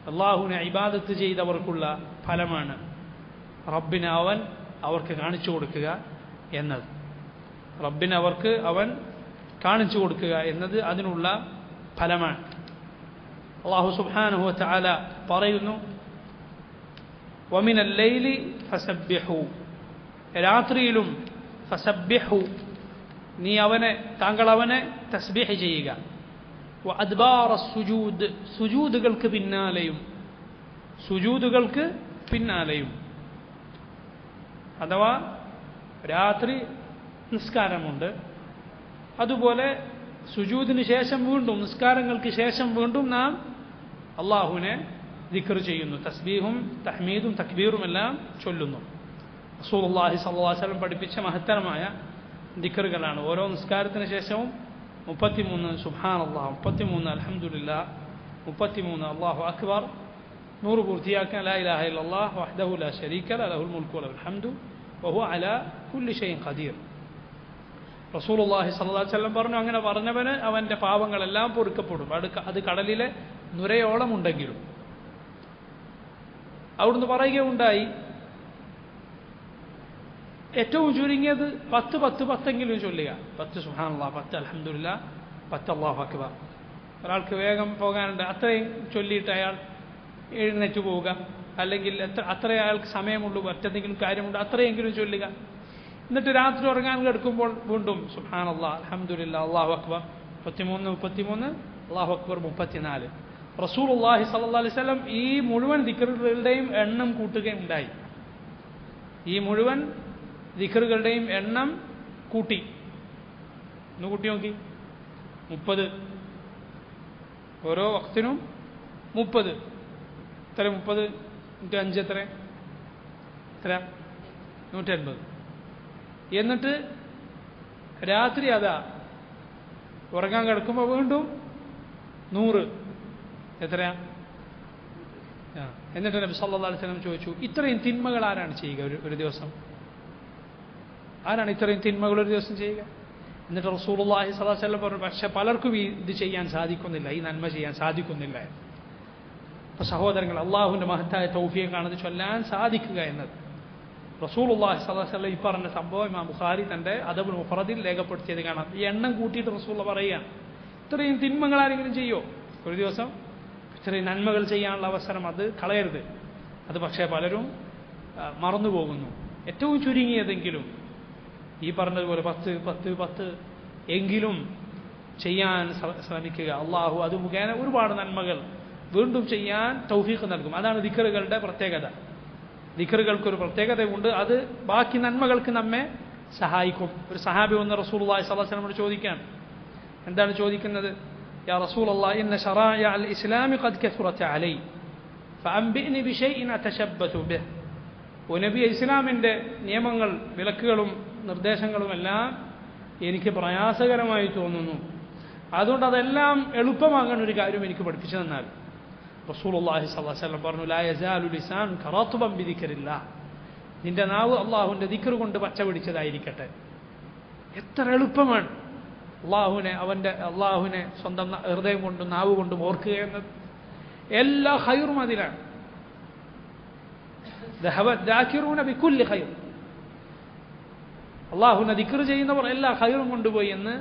അള്ളാഹുവിനെ ഇബാദത്ത് ചെയ്തവർക്കുള്ള ഫലമാണ് റബ്ബിനെ അവർക്ക് കാണിച്ചു കൊടുക്കുക എന്നത്. റബ്ബിനെ അവൻ കാണിച്ചു കൊടുക്കുക എന്നത് അതിനുള്ള ഫലമാണ്. അല്ലാഹു സുബ്ഹാനഹു വ തആല പറയുന്നു, വമിനൽ ലൈലി ഫസബ്ബിഹു, രാത്രിയിലും ഫസബ്ബിഹു, താങ്കൾ അവനെ തസ്ബീഹ് ചെയ്യുക. വ അദ്ബാറ സുജൂദ്, സുജൂദുകൾക്ക് പിന്നാലെയും, അഥവാ രാത്രി നിസ്കാരമുണ്ട്, അതുപോലെ സുജൂദിന് ശേഷം വീണ്ടും, നിസ്കാരങ്ങൾക്ക് ശേഷം വീണ്ടും നാം അള്ളാഹുവിനെ ദിക്ർ ചെയ്യുന്നു. തസ്ബീഹും തഹ്മീദും തക്ബീറും എല്ലാം ചൊല്ലുന്നു. റസൂലുള്ളാഹി സ്വല്ലല്ലാഹു അലൈഹി വസല്ലം പഠിപ്പിച്ച മഹത്തരമായ ദിക്റുകളാണ്. ഓരോ നിസ്കാരത്തിന് ശേഷവും 33 സുബ്ഹാനല്ലാഹ്, 33 അൽഹംദുലില്ലാഹ്, 33 അല്ലാഹു അക്ബർ, 100 പൂർത്തിയാക്കാൻ ലാ ഇലാഹ ഇല്ലല്ലാഹ് വഹ്ദഹു ലാ ശരീക ലഹു ലഹുൽ മുൽക്കു വലഹുൽ ഹംദു വഹുവ അലാ കുല്ലി ഷൈഇൻ ഖദീർ. റസൂലുള്ളാഹി സ്വല്ലല്ലാഹു അലൈഹി വസല്ലം പറഞ്ഞു, അങ്ങനെ പറഞ്ഞവന് അവൻ്റെ പാപങ്ങളെല്ലാം പൊറുക്കപ്പെടും, അത് കടലിലെ നുരയോളം ഉണ്ടെങ്കിലും. അവിടുന്ന് പറയുകയുണ്ടായി, ഏറ്റവും ചുരുങ്ങിയത് 10 ചൊല്ലുക. 10 സുബ്ഹാനല്ലാഹ്, 10 അൽഹംദുലില്ലാഹ്, 10 അല്ലാഹു അക്ബർ. ഒരാൾക്ക് വേഗം പോകാനുണ്ട്, അത്രയും ചൊല്ലിയിട്ട് അയാൾ എഴുന്നേറ്റ് പോവുക. അല്ലെങ്കിൽ അത്രയും അയാൾക്ക് സമയമുള്ളൂ, മറ്റെന്തെങ്കിലും കാര്യമുണ്ട്, അത്രയെങ്കിലും ചൊല്ലുക. എന്നിട്ട് രാത്രി ഉറങ്ങാൻ കിടക്കുമ്പോൾ വീണ്ടും സുബ്ഹാനല്ലാഹ്, അൽഹംദുലില്ലാഹ്, അല്ലാഹു അക്ബർ 33, അല്ലാഹു അക്ബർ 34. റസൂലുള്ളാഹി സ്വല്ലല്ലാഹു അലൈഹി വസല്ലം ഈ മുഴുവൻ ദിക്റുകളുടെയും എണ്ണം കൂട്ടുകയുണ്ടായി. ഈ മുഴുവൻ ദിക്റുകളുടെയും എണ്ണം കൂട്ടി. ഒന്ന് കൂട്ടി നോക്കി. 30. ഓരോ വക്തിനും 30. എത്ര? 30 × 5 എത്ര? 180. എന്നിട്ട് രാത്രി അതാ ഉറങ്ങാൻ കിടക്കുമ്പോൾ വീണ്ടും 100. എത്രയാ? എന്നിട്ട് നബി സല്ലല്ലാഹു അലൈഹി വസല്ലം ചോദിച്ചു, ഇത്രയും തിന്മകൾ ആരാണ് ചെയ്യുക ഒരു ദിവസം? ആരാണ് ഇത്രയും തിന്മകൾ ഒരു ദിവസം ചെയ്യുക? എന്നിട്ട് റസൂലുള്ളാഹി സ്വല്ലല്ലാഹു അലൈഹി വസല്ലം പറഞ്ഞു, പക്ഷെ പലർക്കും ഇത് ചെയ്യാൻ സാധിക്കുന്നില്ല, ഈ നന്മ ചെയ്യാൻ സാധിക്കുന്നില്ല. അപ്പോൾ സഹോദരങ്ങൾ, അള്ളാഹുവിൻ്റെ മഹത്തായ തൗഫീഖാണ് ഇത് ചൊല്ലാൻ സാധിക്കുക എന്നത്. റസൂലുള്ളാഹി സ്വല്ലല്ലാഹു അലൈഹി വസല്ലം ഈ പറഞ്ഞ സംഭവം ഇമാം ബുഖാരി തൻ്റെ അദബുൽ മുഫ്രദിൽ രേഖപ്പെടുത്തിയത് കാണാം. ഈ എണ്ണം കൂട്ടിയിട്ട് റസൂലുള്ള പറയുക, ഇത്രയും തിന്മകൾ ആരെങ്കിലും ചെയ്യോ ഒരു ദിവസം? ഇത്രയും നന്മകൾ ചെയ്യാനുള്ള അവസരം അത് കളയരുത്. അത് പക്ഷേ പലരും മറന്നു പോകുന്നു. ഏറ്റവും ചുരുങ്ങിയതെങ്കിലും ഈ പറഞ്ഞതുപോലെ 10 എങ്കിലും ചെയ്യാൻ ശ്രമിക്കുക. അള്ളാഹു അത് മുഖേന ഒരുപാട് നന്മകൾ വീണ്ടും ചെയ്യാൻ തൗഫീഖ് നൽകും. അതാണ് ദിക്റുകളുടെ പ്രത്യേകത. ദിക്റുകൾക്കൊരു പ്രത്യേകതയുണ്ട്, അത് ബാക്കി നന്മകൾക്ക് നമ്മെ സഹായിക്കും. ഒരു സഹാബി വന്ന് റസൂലുള്ളാഹി സ്വല്ലല്ലാഹു അലൈഹി വസല്ലമയോട് ചോദിക്കാൻ. എന്താണ് ചോദിക്കുന്നത്? യാ റസൂലല്ലാഹ്, ഇന്ന ശറാഇഅ അൽ ഇസ്ലാമി ഖദ് കസുറത അലൈ ഫഅംബിഅനി ബിശൈഇൻ അതശബ്ബതു ബിഹ്. ഓ നബി, ഇസ്ലാമിൻ്റെ നിയമങ്ങൾ, വിലക്കുകളും നിർദ്ദേശങ്ങളുമെല്ലാം എനിക്ക് പ്രയാസകരമായി തോന്നുന്നു. അതുകൊണ്ട് അതെല്ലാം എളുപ്പമാകാൻ ഒരു കാര്യം എനിക്ക് പഠിപ്പിച്ചു തന്നാൽ. റസൂലുള്ളാഹി സ്വല്ലല്ലാഹു അലൈഹി വസല്ലം പറഞ്ഞു, ലാ യസാലു ലിസാനുക റത്ബൻ ബിദിക്രില്ലാഹ്. നിന്റെ നാവ് അള്ളാഹുവിൻ്റെ ദിക്ർ കൊണ്ട് പച്ച പിടിച്ചതായിരിക്കട്ടെ. എത്ര എളുപ്പമാണ് അള്ളാഹുവിനെ സ്വന്തം ഹൃദയം കൊണ്ടും നാവ് കൊണ്ടും ഓർക്കുക എന്നത്. എല്ലാ ഖൈറും അതിലാണ്. അള്ളാഹുവിനെ ദിക്ർ ചെയ്യുന്നവർ എല്ലാ ഖൈറും കൊണ്ടുപോയി എന്ന്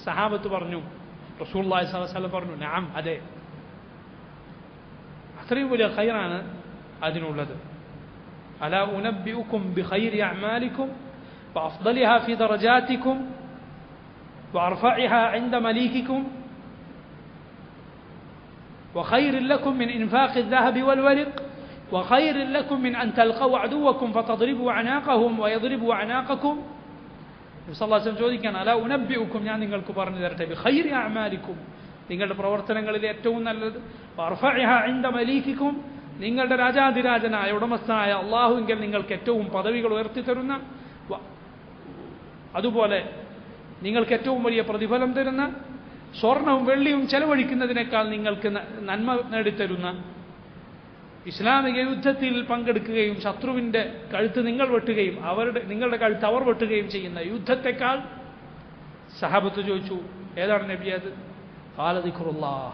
സഹാബത്ത് പറഞ്ഞു. റസൂലുള്ളാഹി സ്വല്ലല്ലാഹു അലൈഹി വസല്ലം പറഞ്ഞു, നഅം, അതെ, അത്രയും വലിയ ഖൈറാണ് അതിനുള്ളത്. അലാ ഉനബ്ബിഉകും ബിഖൈരി അഅമാലികും വഅഫ്ദലിഹാ ഫീ ദറജാതികും വഅർഫഇഹാ ഇൻദ മലീകികും വഖൈറിൻ ലക്കും മിൻ ഇൻഫാഖി الذهب والورق وخير لكم من أن تلقوا عدوكم فتضربوا أعناقهم ويضربوا أعناقكم. ചോദിക്കാൻ, അലാ ഉനബ്ബിഉകും, ഞാൻ നിങ്ങൾക്ക് പറഞ്ഞു തരട്ടെ, ബിഖൈരി അഅമാലികും, നിങ്ങളുടെ പ്രവർത്തനങ്ങളിൽ ഏറ്റവും നല്ലത്, വഅർഫഇഹാ ഇൻദ മലീകികും, നിങ്ങളുടെ രാജാധിരാജനായ ഉടമസ്ഥനായ അള്ളാഹുവിങ്കിൽ നിങ്ങൾക്ക് ഏറ്റവും പദവികൾ ഉയർത്തി തരുന്ന, അതുപോലെ നിങ്ങൾക്ക് ഏറ്റവും വലിയ പ്രതിഫലം തരുന്ന, സ്വർണവും വെള്ളിയും ചെലവഴിക്കുന്നതിനേക്കാൾ നിങ്ങൾക്ക് നന്മ നേടിത്തരുന്ന, ഇസ്ലാമിക യുദ്ധത്തിൽ പങ്കെടുക്കുകയും ശത്രുവിൻ്റെ കഴുത്ത് നിങ്ങൾ വെട്ടുകയും നിങ്ങളുടെ കഴുത്ത് അവർ വെട്ടുകയും ചെയ്യുന്ന യുദ്ധത്തെക്കാൾ. സഹാബത്ത് ചോദിച്ചു, ഏതാണ് നബി അത്? ഖാല ദിക്റുല്ലാഹ്.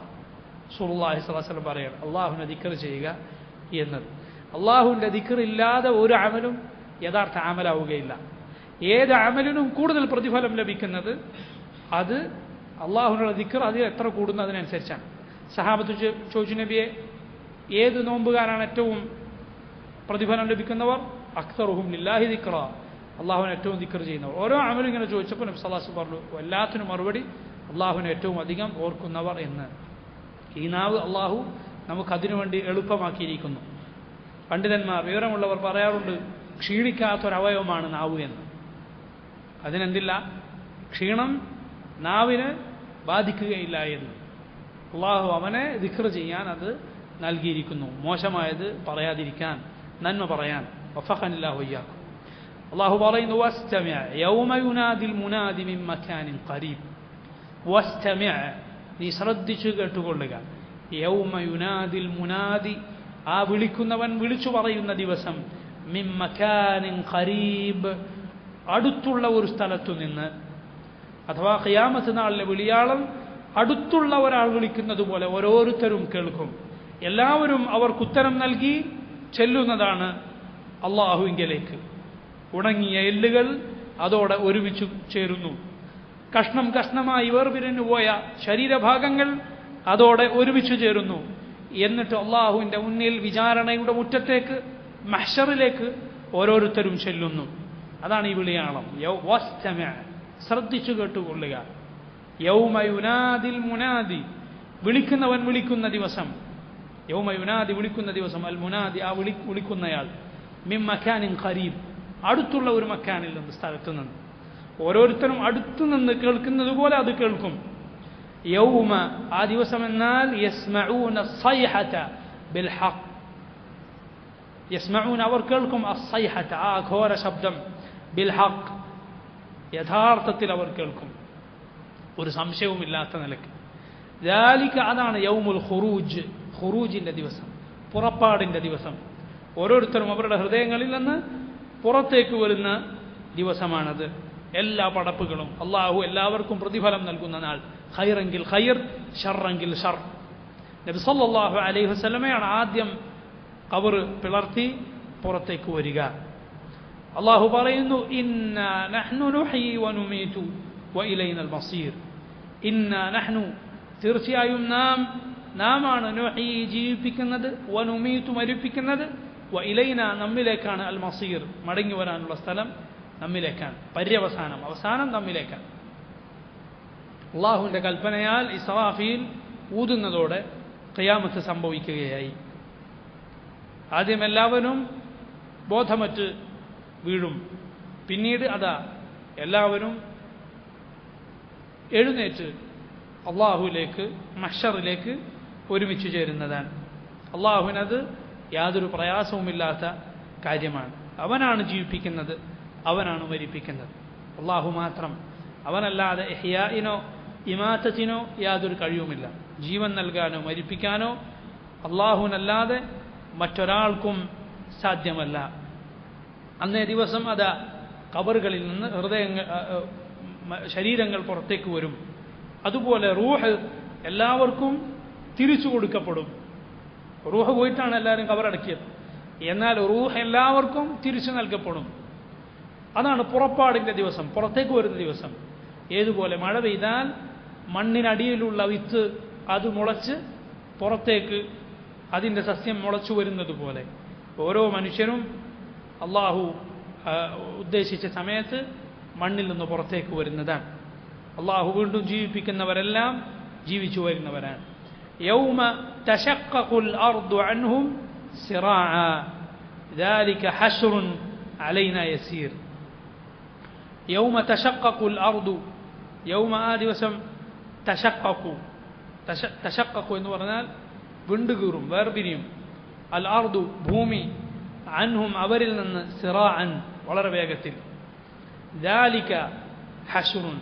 റസൂലുള്ളാഹി സ്വല്ലല്ലാഹു അലൈഹി വസല്ലം പറയാണ്, അള്ളാഹുവിനെ ദിക്ർ ചെയ്യുക എന്നത്. അള്ളാഹുവിൻ്റെ ദിക്ർ ഇല്ലാതെ ഒരു അമലും യഥാർത്ഥ അമലാവുകയില്ല. ഏത് അമലിനും കൂടുതൽ പ്രതിഫലം ലഭിക്കുന്നത് അത് അള്ളാഹുവിനുള്ള ദിക്ർ അതിൽ എത്ര കൂടുന്നതിനനുസരിച്ചാണ്. സഹാബത്ത് ചോദിച്ചു, നബിയെ, ഏത് നോമ്പുകാരാണ് ഏറ്റവും പ്രതിഫലം ലഭിക്കുന്നവർ? അക്തറുഹും ലില്ലാഹി ദിക്റ, അള്ളാഹുവിനെ ഏറ്റവും ദിക്ർ ചെയ്യുന്നവർ. ഓരോ അമലും ഇങ്ങനെ ചോദിച്ചപ്പോൾ നബി സല്ലല്ലാഹു അലൈഹി വസല്ലം പറഞ്ഞു, എല്ലാത്തിനും മറുപടി അള്ളാഹുവിനെ ഏറ്റവും അധികം ഓർക്കുന്നവർ എന്ന്. ഈ നാവ് അള്ളാഹു നമുക്കതിനു വേണ്ടി എളുപ്പമാക്കിയിരിക്കുന്നു. പണ്ഡിതന്മാർ, വിവരമുള്ളവർ പറയാറുണ്ട്, ക്ഷീണിക്കാത്തൊരവയവമാണ് നാവ് എന്ന്. അതിനെന്തില്ല? ക്ഷീണം നാവിന് ബാധിക്കുകയില്ല എന്ന്. അള്ളാഹു അവനെ ദിക്ർ ചെയ്യാൻ അത് നൽകിയിരിക്കുന്നു, മോശമായത് പറയാതിരിക്കാൻ, നന്മ പറയാൻ. വഫഖനില്ലാഹു ഇയ്യാക്കും. അള്ളാഹു പറയുന്നു, വസ്തമിഅ യൗമ യുനാദിൽ മുനാദി മിൻ മകാനിൻ ഖരീബ്. വസ്തമിഅ, നീ ശ്രദ്ധിച്ചു കേട്ടുകൊള്ളുക. യൗമ യുനാദിൽ മുനാദി, ആ വിളിക്കുന്നവൻ വിളിച്ചു പറയുന്ന ദിവസം. മിൻ മകാനിൻ ഖരീബ്, അടുത്തുള്ള ഒരു സ്ഥലത്തു നിന്ന്. അഥവാ ഖിയാമത്ത് നാളിലെ വിളിയാളം അടുത്തുള്ള ഒരാൾ വിളിക്കുന്നത് പോലെ ഓരോരുത്തരും കേൾക്കും. എല്ലാവരും അവർക്കുത്തരം നൽകി ചെല്ലുന്നതാണ് അള്ളാഹുവിങ്കലേക്ക്. ഉണങ്ങിയ എല്ലുകൾ അതോടെ ഒരുമിച്ച് ചേരുന്നു. കഷ്ണം കഷ്ണമായി വേർപിരിഞ്ഞു പോയ ശരീരഭാഗങ്ങൾ അതോടെ ഒരുമിച്ച് ചേരുന്നു. എന്നിട്ട് അള്ളാഹുവിൻ്റെ മുന്നിൽ വിചാരണയുടെ മുറ്റത്തേക്ക് മഹ്ശറിലേക്ക് ഓരോരുത്തരും ചെല്ലുന്നു. അതാണ് ഈ വിളിയാളം. ശ്രദ്ധിച്ചു കേട്ടുകൊള്ളുക. യൗമ യുനാദിൽ മുനാദി, വിളിക്കുന്നവൻ വിളിക്കുന്ന ദിവസം. യൗമ യുനാദി, വിളിക്കുന്ന ദിവസം. അൽ മുനാദി, ആ വിളിക്കുന്നയാൾ. മിൻ മക്കാനിൻ ഖരീബ്, അടുത്തുള്ള ഒരു മക്കാനിൽ നിന്ന്, സ്ഥലത്തു നിന്ന്. ഓരോരുത്തരും അടുത്തു നിന്ന് കേൾക്കുന്നത് പോലെ അത് കേൾക്കും. യൗമ, ആ ദിവസം എന്നാൽ യസ്മഊന സൈഹത ബിൽ ഹഖ്, യസ്മഊന, അവർ കേൾക്കും അസ്സൈഹത, ആ ഘോര ശബ്ദം, ബിൽ ഹഖ്, യഥാർത്ഥത്തിൽ അവർ കേൾക്കും, ഒരു സംശയവുമില്ലാത്ത നിലയ്ക്ക്. ദാലിക, അതാണ് യൗമുൽ ഖുറൂജ്, ഖുറൂജിന്റെ ദിവസം, പുറപ്പാടിന്റെ ദിവസം. ഓരോരുത്തരും അവരുടെ ഹൃദയങ്ങളിൽ നിന്ന് പുറത്തേക്ക് വരുന്ന ദിവസമാണത്. എല്ലാ പടപ്പുകളും അള്ളാഹു എല്ലാവർക്കും പ്രതിഫലം നൽകുന്ന നാൾ. ഖൈറെങ്കിൽ ഖൈർ, ഷർറെങ്കിൽ ഷർ. നബി സല്ലല്ലാഹു അലൈഹി വസല്ലമയാണ് ആദ്യം ഖബർ പിളർത്തി പുറത്തേക്ക് വരിക. അള്ളാഹു പറയുന്നു, ഇന്നാ നഹ്നു നുഹ്യി വനുമീതു വഇലൈനൽ മസീർ. ഇന്നാ നഹ്നു, തീർച്ചയായും നാമാണ്, നുഹ്യി, ജീവിപ്പിക്കുന്നത്, വനുമീതു, മരിപ്പിക്കുന്നത്, വഇലൈന, നമ്മിലേക്കാണ്, അൽ മസീർ, മടങ്ങി വരാനുള്ള സ്ഥലം നമ്മിലേക്കാണ്, പര്യവസാനം, അവസാനം നമ്മിലേക്കാണ്. അള്ളാഹുവിൻ്റെ കൽപ്പനയാൽ ഇസ്രാഫീൽ ഊതുന്നതോടെ ഖിയാമത്ത് സംഭവിക്കുകയായി. ആദ്യം എല്ലാവരും ബോധമറ്റ് വീഴും. പിന്നീട് അതാ എല്ലാവരും എഴുന്നേറ്റ് അള്ളാഹുവിലേക്ക്, മഹ്ശറിലേക്ക് ഒരുമിച്ച് ചേരുന്നതാണ്. അള്ളാഹുവിനത് യാതൊരു പ്രയാസവുമില്ലാത്ത കാര്യമാണ്. അവനാണ് ജീവിപ്പിക്കുന്നത്, അവനാണ് മരിപ്പിക്കുന്നത്. അള്ളാഹു മാത്രം. അവനല്ലാതെ ഇഹ്യാഇനോ ഇമാത്തത്തിനോ യാതൊരു കഴിവുമില്ല. ജീവൻ നൽകാനോ മരിപ്പിക്കാനോ അള്ളാഹുവിനല്ലാതെ മറ്റൊരാൾക്കും സാധ്യമല്ല. അന്നേ ദിവസം അതാ ഖബറുകളിൽ നിന്ന് ശരീരങ്ങൾ പുറത്തേക്ക് വരും. അതുപോലെ റൂഹ് എല്ലാവർക്കും തിരിച്ചു കൊടുക്കപ്പെടും. റൂഹ് പോയിട്ടാണ് എല്ലാവരും ഖബറടക്കിയത്. എന്നാൽ റൂഹ് എല്ലാവർക്കും തിരിച്ചു നൽകപ്പെടും. അതാണ് പുറപ്പാടിൻ്റെ ദിവസം, പുറത്തേക്ക് വരുന്ന ദിവസം. ഏതുപോലെ മഴ പെയ്താൽ മണ്ണിനടിയിലുള്ള വിത്ത് അത് മുളച്ച് പുറത്തേക്ക് അതിൻ്റെ സസ്യം മുളച്ചു വരുന്നത് പോലെ ഓരോ മനുഷ്യരും അള്ളാഹു ഉദ്ദേശിച്ച സമയത്ത് മണ്ണിൽ നിന്ന് പുറത്തേക്ക് വരുന്നതാണ്. അള്ളാഹു വീണ്ടും ജീവിപ്പിക്കുന്നവരെല്ലാം ജീവിച്ചു വരുന്നവരാണ്. യൗമ തശഖഖുൽ അർദു അൻഹും സിറാഅ ذلك حشر علينا يسير. യൗമ തശഖഖുൽ അർദു, യൗമ, ആ ദിവസം, തശഖഖു എന്ന് പറഞ്ഞാൽ വിണ്ടുകീറും, വേർപിരിയും. അൽ അർദു, ഭൂമി, അൻഹും, അവരിൽ നിന്ന്, സിറാഅൻ, വളരെ വേഗത്തിൽ. ദാലിക ഹശ്റുൻ,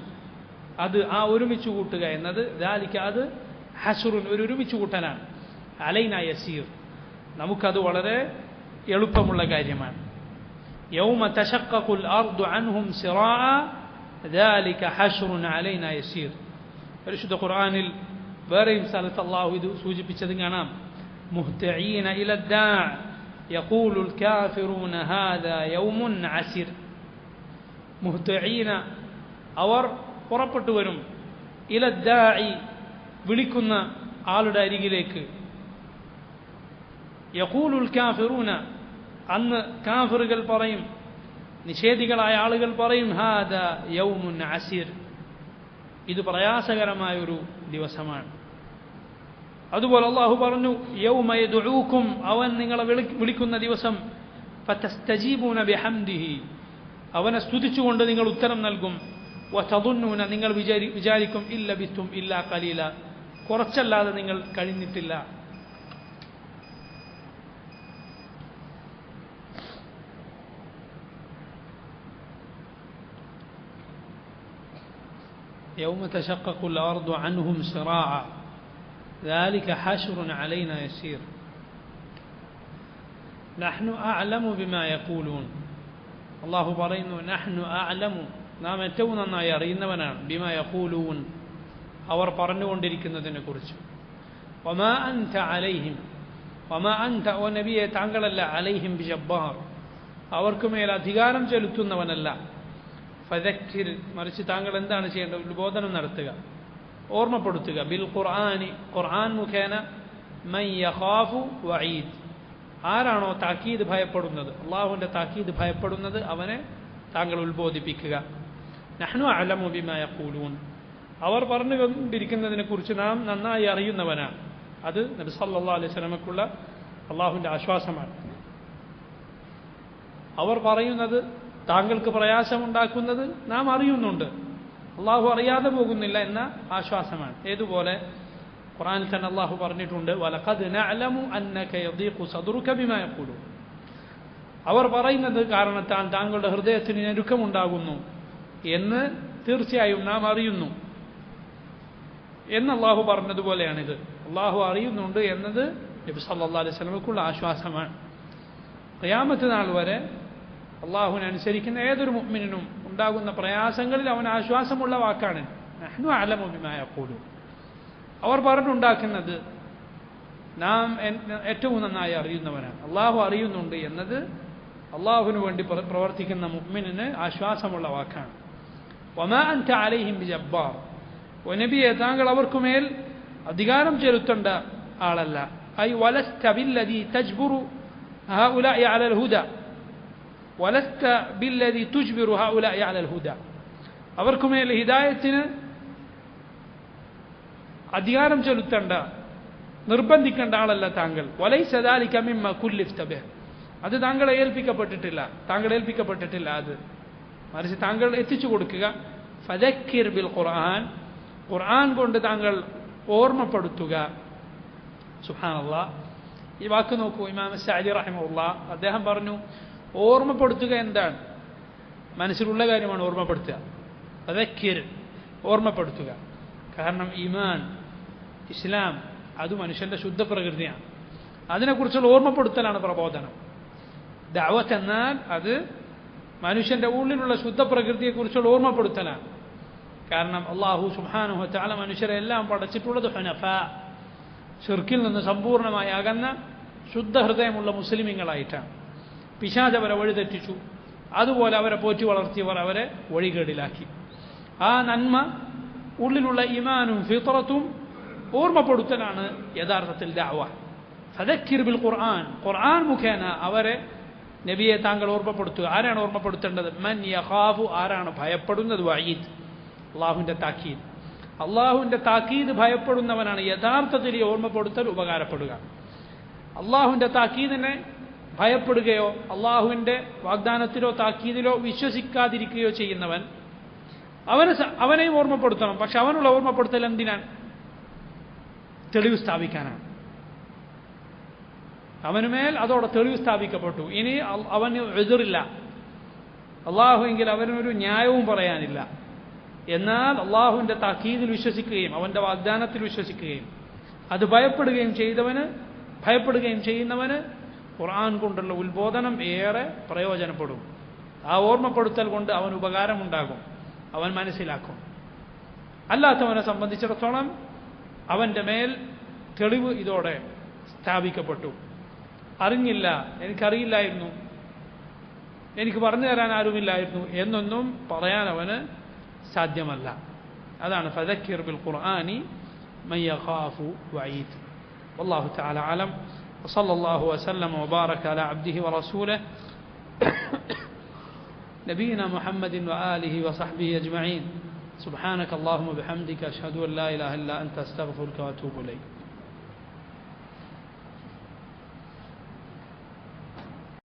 അത്, ആ ഒരുമിച്ച് കൂട്ടുക എന്നത്, ദാലിക, അത്, ഹശ്റുൻ, ഒരു ഒരുമിച്ച് കൂട്ടലാണ്. അലൈന യസീർ, നമുക്കത് വളരെ എളുപ്പമുള്ള കാര്യമാണ്. യൗമ തശഖഖുൽ അർദു അൻഹും സിറാഅ ദാലിക ഹശ്റുൻ അലൈന യസീർ. പരിശുദ്ധ ഖുർആനിൽ വേറെയും സ്ഥലത്ത് അള്ളാഹു ഇത് സൂചിപ്പിച്ചത് കാണാം. മുഹ്തഈന ഇലദ്ദാ യഖൂലുൽ കാഫിറൂന ഹാദാ യൗമുൻ അസിർ. മുഹ്തഈന, അവർ പുറപ്പെട്ടു വരും. ഇലദ്ദാഇ, വിളിക്കുന്ന ആളുടെ അരികിലേക്ക്. യഖൂലുൽ കാഫിറൂന, അന്ന് കാഫിറുകൾ പറയും, നിഷേധികളായ ആളുകൾ പറയും, ഹാദാ യൗമുൻ അസിർ, ഇത് പ്രയാസകരമായൊരു ദിവസമാണ്. അതുപോലെ അള്ളാഹു പറഞ്ഞു, യൗമ യദ്ഉൂകും, അവൻ നിങ്ങളെ വിളിക്കുന്ന ദിവസം, ഫതസ്തജീബൂന ബിഹംദിഹി, അവനെ സ്തുതിച്ചുകൊണ്ട് നിങ്ങൾ ഉത്തരം നൽകും. വതദുന്നൂന, നിങ്ങൾ വിചാരിക്കും, ഇല്ല ബിത്തും ഇല്ലാ ഖലീല, കുറച്ചല്ലാതെ നിങ്ങൾ കഴിഞ്ഞിട്ടില്ല. يوم تشقق الأرض عنهم سراعا ذلك حشر علينا يسير نحن أعلم بما يقولون. الله പറയുന്നു, نحن أعلم, നാം ഏറ്റവും നന്നായി അറിയുന്നവനാണ്, ബിമാ യഖൂലൂൻ, അവർ പറഞ്ഞുകൊണ്ടിരിക്കുന്നതിനെ കുറിച്ച്. വമാ അൻത അലൈഹിം, വമാ അൻത, ഓ നബിയെ താങ്കളല്ല, അലൈഹിം ബിജബ്ബാർ, അവർക്കുമേൽ അധികാരം ചെലുത്തുന്നവനല്ല. ഫദക്കിർ, മറിച്ച് താങ്കൾ എന്താണ് ചെയ്യേണ്ടത്? ഉത്ബോധനം നടത്തുക, ഓർമ്മപ്പെടുത്തുക. ബിൽ ഖുർആനി, ഖുർആൻ മുഖേന മൻ യഖാഫു വഈദ്, ആരാണോ താക്കീത് ഭയപ്പെടുന്നത്, അള്ളാഹുവിൻ്റെ താക്കീത് ഭയപ്പെടുന്നത്, അവനെ താങ്കൾ ഉത്ബോധിപ്പിക്കുക. നഹ്നു അഅലമു ബിമാ യഖൂലൂൻ, അവർ പറഞ്ഞുകൊണ്ടിരിക്കുന്നതിനെക്കുറിച്ച് നാം നന്നായി അറിയുന്നവനാണ്. അത് നബി സല്ലല്ലാഹു അലൈഹി വസല്ലമക്കുള്ള അള്ളാഹുവിൻ്റെ ആശ്വാസമാണ്. അവർ പറയുന്നത് താങ്കൾക്ക് പ്രയാസമുണ്ടാക്കുന്നത് നാം അറിയുന്നുണ്ട്, അള്ളാഹു അറിയാതെ പോകുന്നില്ല എന്ന ആശ്വാസമാണ്. ഏതുപോലെ ഖുർആനിൽ തന്നെ അള്ളാഹു പറഞ്ഞിട്ടുണ്ട്, വലഖദ് നഅലമു അന്നക യദീഖു സദ്റുക ബിമാ യഖൂലൂൻ, അവർ പറയുന്നത് കാരണത്താൽ താങ്കളുടെ ഹൃദയത്തിന് ഞെരുക്കമുണ്ടാകുന്നു എന്ന് തീർച്ചയായും നാം അറിയുന്നു എന്ന് അള്ളാഹു പറഞ്ഞതുപോലെയാണിത്. അള്ളാഹു അറിയുന്നുണ്ട് എന്നത് നബി സല്ലല്ലാഹു അലൈഹി വസല്ലമക്കുള്ള ആശ്വാസമാണ്. ഖിയാമത്ത് നാൾ വരെ അള്ളാഹുവിനെ അനുസരിക്കുന്ന ഏതൊരു മുഅ്മിനിനും ഉണ്ടാകുന്ന പ്രയാസങ്ങളിൽ അവൻ ആശ്വാസമുള്ള വാക്കാണ് നഹ്നു അഅലമു ബിമാ യഖൂലൂൻ. അവർ പറഞ്ഞുണ്ടാക്കുന്നത് നാം ഏറ്റവും നന്നായി അറിയുന്നവനാണ്. അള്ളാഹു അറിയുന്നുണ്ട് എന്നത് അള്ളാഹുവിന് വേണ്ടി പ്രവർത്തിക്കുന്ന മുഅ്മിനിന് ആശ്വാസമുള്ള വാക്കാണ്. വമാ അൻത അലൈഹിം ബിജബ്ബാർ, നബിയെ താങ്കൾ അവർക്കുമേൽ അധികാരം ചെലുത്തേണ്ട ആളല്ല. ഐ വലസ്ത ബില്ലദീ തജ്ബുറു ഹഉലാഇ അലൽ ഹുദ വലസ്ത ബില്ലദീ തുജ്ബിറു ഹഉലാഇ അലൽ ഹുദ, അവർക്കുമേൽ ഹിദായത്തിന് അധികാരം ചെലുത്തേണ്ട, നിർബന്ധിക്കേണ്ട ആളല്ല താങ്കൾ. വലൈസ ദാലിക മിമ്മ കുല്ലിഫ്ത ബിഹി, അത് താങ്കളെ ഏൽപ്പിക്കപ്പെട്ടിട്ടില്ല, അത് മറിച്ച് താങ്കൾ എത്തിച്ചു കൊടുക്കുക. ഫദക്കിർ ബിൽ ഖുർആൻ, ഖുർആൻ കൊണ്ട് താങ്കൾ ഓർമ്മപ്പെടുത്തുക. സുബ്ഹാനല്ലാഹ്, ഈ വാക്ക് നോക്കൂ. ഇമാം സഅദി റഹിമഹുല്ലാഹ് അദ്ദേഹം പറഞ്ഞു, ഓർമ്മപ്പെടുത്തുക എന്താണ്? മനസ്സിലുള്ള കാര്യമാണ് ഓർമ്മപ്പെടുത്തുക. ഫദക്കിർ, ഓർമ്മപ്പെടുത്തുക. കാരണം ഈമാൻ, ഇസ്ലാം അത് മനുഷ്യന്റെ ശുദ്ധ പ്രകൃതിയാണ്. അതിനെക്കുറിച്ചുള്ള ഓർമ്മപ്പെടുത്തലാണ് പ്രബോധനം. ദഅവത്ത് എന്നാൽ അത് മനുഷ്യന്റെ ഉള്ളിലുള്ള ശുദ്ധ പ്രകൃതിയെക്കുറിച്ചുള്ള ഓർമ്മപ്പെടുത്തലാണ്. കാരണം അല്ലാഹു സുബ്ഹാനഹു വ തആല മനുഷ്യരെ എല്ലാം പടച്ചിട്ടുള്ളത് ഹുനഫാ, ശിർക്കിൽ നിന്ന് സമ്പൂർണ്ണമായി അകന്ന ശുദ്ധ ഹൃദയമുള്ള മുസ്ലിമീങ്ങളായിട്ടാണ്. പിശാച് അവരെ വഴിതെറ്റിച്ചു, അതുപോലെ അവരെ പോറ്റി വളർത്തിയവർ അവരെ വഴികേടിലാക്കി. ആ നന്മ, ഉള്ളിലുള്ള ഈമാനും ഫിത്രത്തും ഓർമ്മപ്പെടുത്തലാണ് യഥാർത്ഥത്തിൽ ദഅവ. ഫദക്കിർ ബിൽ ഖുർആൻ, ഖുർആൻ മുഖേന അവരെ, നബിയെ താങ്കൾ ഓർമ്മപ്പെടുത്തുക. ആരാണ് ഓർമ്മപ്പെടുത്തേണ്ടത്? മൻ യഖാഫു, ആരാണ് ഭയപ്പെടുന്നത്? വഈദ്, അള്ളാഹുവിൻ്റെ താക്കീദ്. അള്ളാഹുവിൻ്റെ താക്കീദ് ഭയപ്പെടുന്നവനാണ് യഥാർത്ഥത്തിൽ ഈ ഓർമ്മപ്പെടുത്തൽ ഉപകാരപ്പെടുക. അള്ളാഹുവിൻ്റെ താക്കീദിനെ ഭയപ്പെടുകയോ അള്ളാഹുവിൻ്റെ വാഗ്ദാനത്തിലോ താക്കീദിലോ വിശ്വസിക്കാതിരിക്കുകയോ ചെയ്യുന്നവൻ, അവനെയും ഓർമ്മപ്പെടുത്തണം. പക്ഷെ അവനുള്ള ഓർമ്മപ്പെടുത്തൽ എന്തിനാണ്? തെളിവ് സ്ഥാപിക്കാനാണ്. അവനുമേൽ അതോടെ തെളിവ് സ്ഥാപിക്കപ്പെട്ടു. ഇനി അവന് എതിറില്ല, അള്ളാഹുവെങ്കിൽ അവനൊരു ന്യായവും പറയാനില്ല. എന്നാൽ അള്ളാഹുവിൻ്റെ താക്കീദിൽ വിശ്വസിക്കുകയും അവൻ്റെ വാഗ്ദാനത്തിൽ വിശ്വസിക്കുകയും അത് ഭയപ്പെടുകയും ചെയ്യുന്നവന് ഖുർആൻ കൊണ്ടുള്ള ഉത്ബോധനം ഏറെ പ്രയോജനപ്പെടും. ആ ഓർമ്മപ്പെടുത്തൽ കൊണ്ട് അവന് ഉപകാരമുണ്ടാകും, അവൻ മനസ്സിലാക്കും. അല്ലാത്തവനെ സംബന്ധിച്ചിടത്തോളം അവൻ്റെ മേൽ തെളിവ് ഇതോടെ സ്ഥാപിക്കപ്പെട്ടു. അറിഞ്ഞില്ല, എനിക്കറിയില്ലായിരുന്നു, എനിക്ക് പറഞ്ഞു തരാൻ ആരുമില്ലായിരുന്നു എന്നൊന്നും പറയാൻ അവന് സാധ്യമല്ല. അതാണ് ഫദക്കിർ ബിൽ ഖുർആനി മൻ യഖാഫു വഈദ്. വല്ലാഹു തആല അലം. വസല്ലല്ലാഹു വസല്ലമ വബാറക അലാ അബ്ദിഹി വറസൂലിഹി നബിയിനാ മുഹമ്മദിൻ വആലിഹി വസഹ്ബിഹി അജ്മഈൻ. സുബ്ഹാനക അല്ലാഹുമ്മ ബിഹംദിക അഷ്ഹദു അൻ ലാ ഇലാഹ ഇല്ലാ അൻത അസ്തഗ്ഫിറുക വഅതൂബു ഇലൈക്.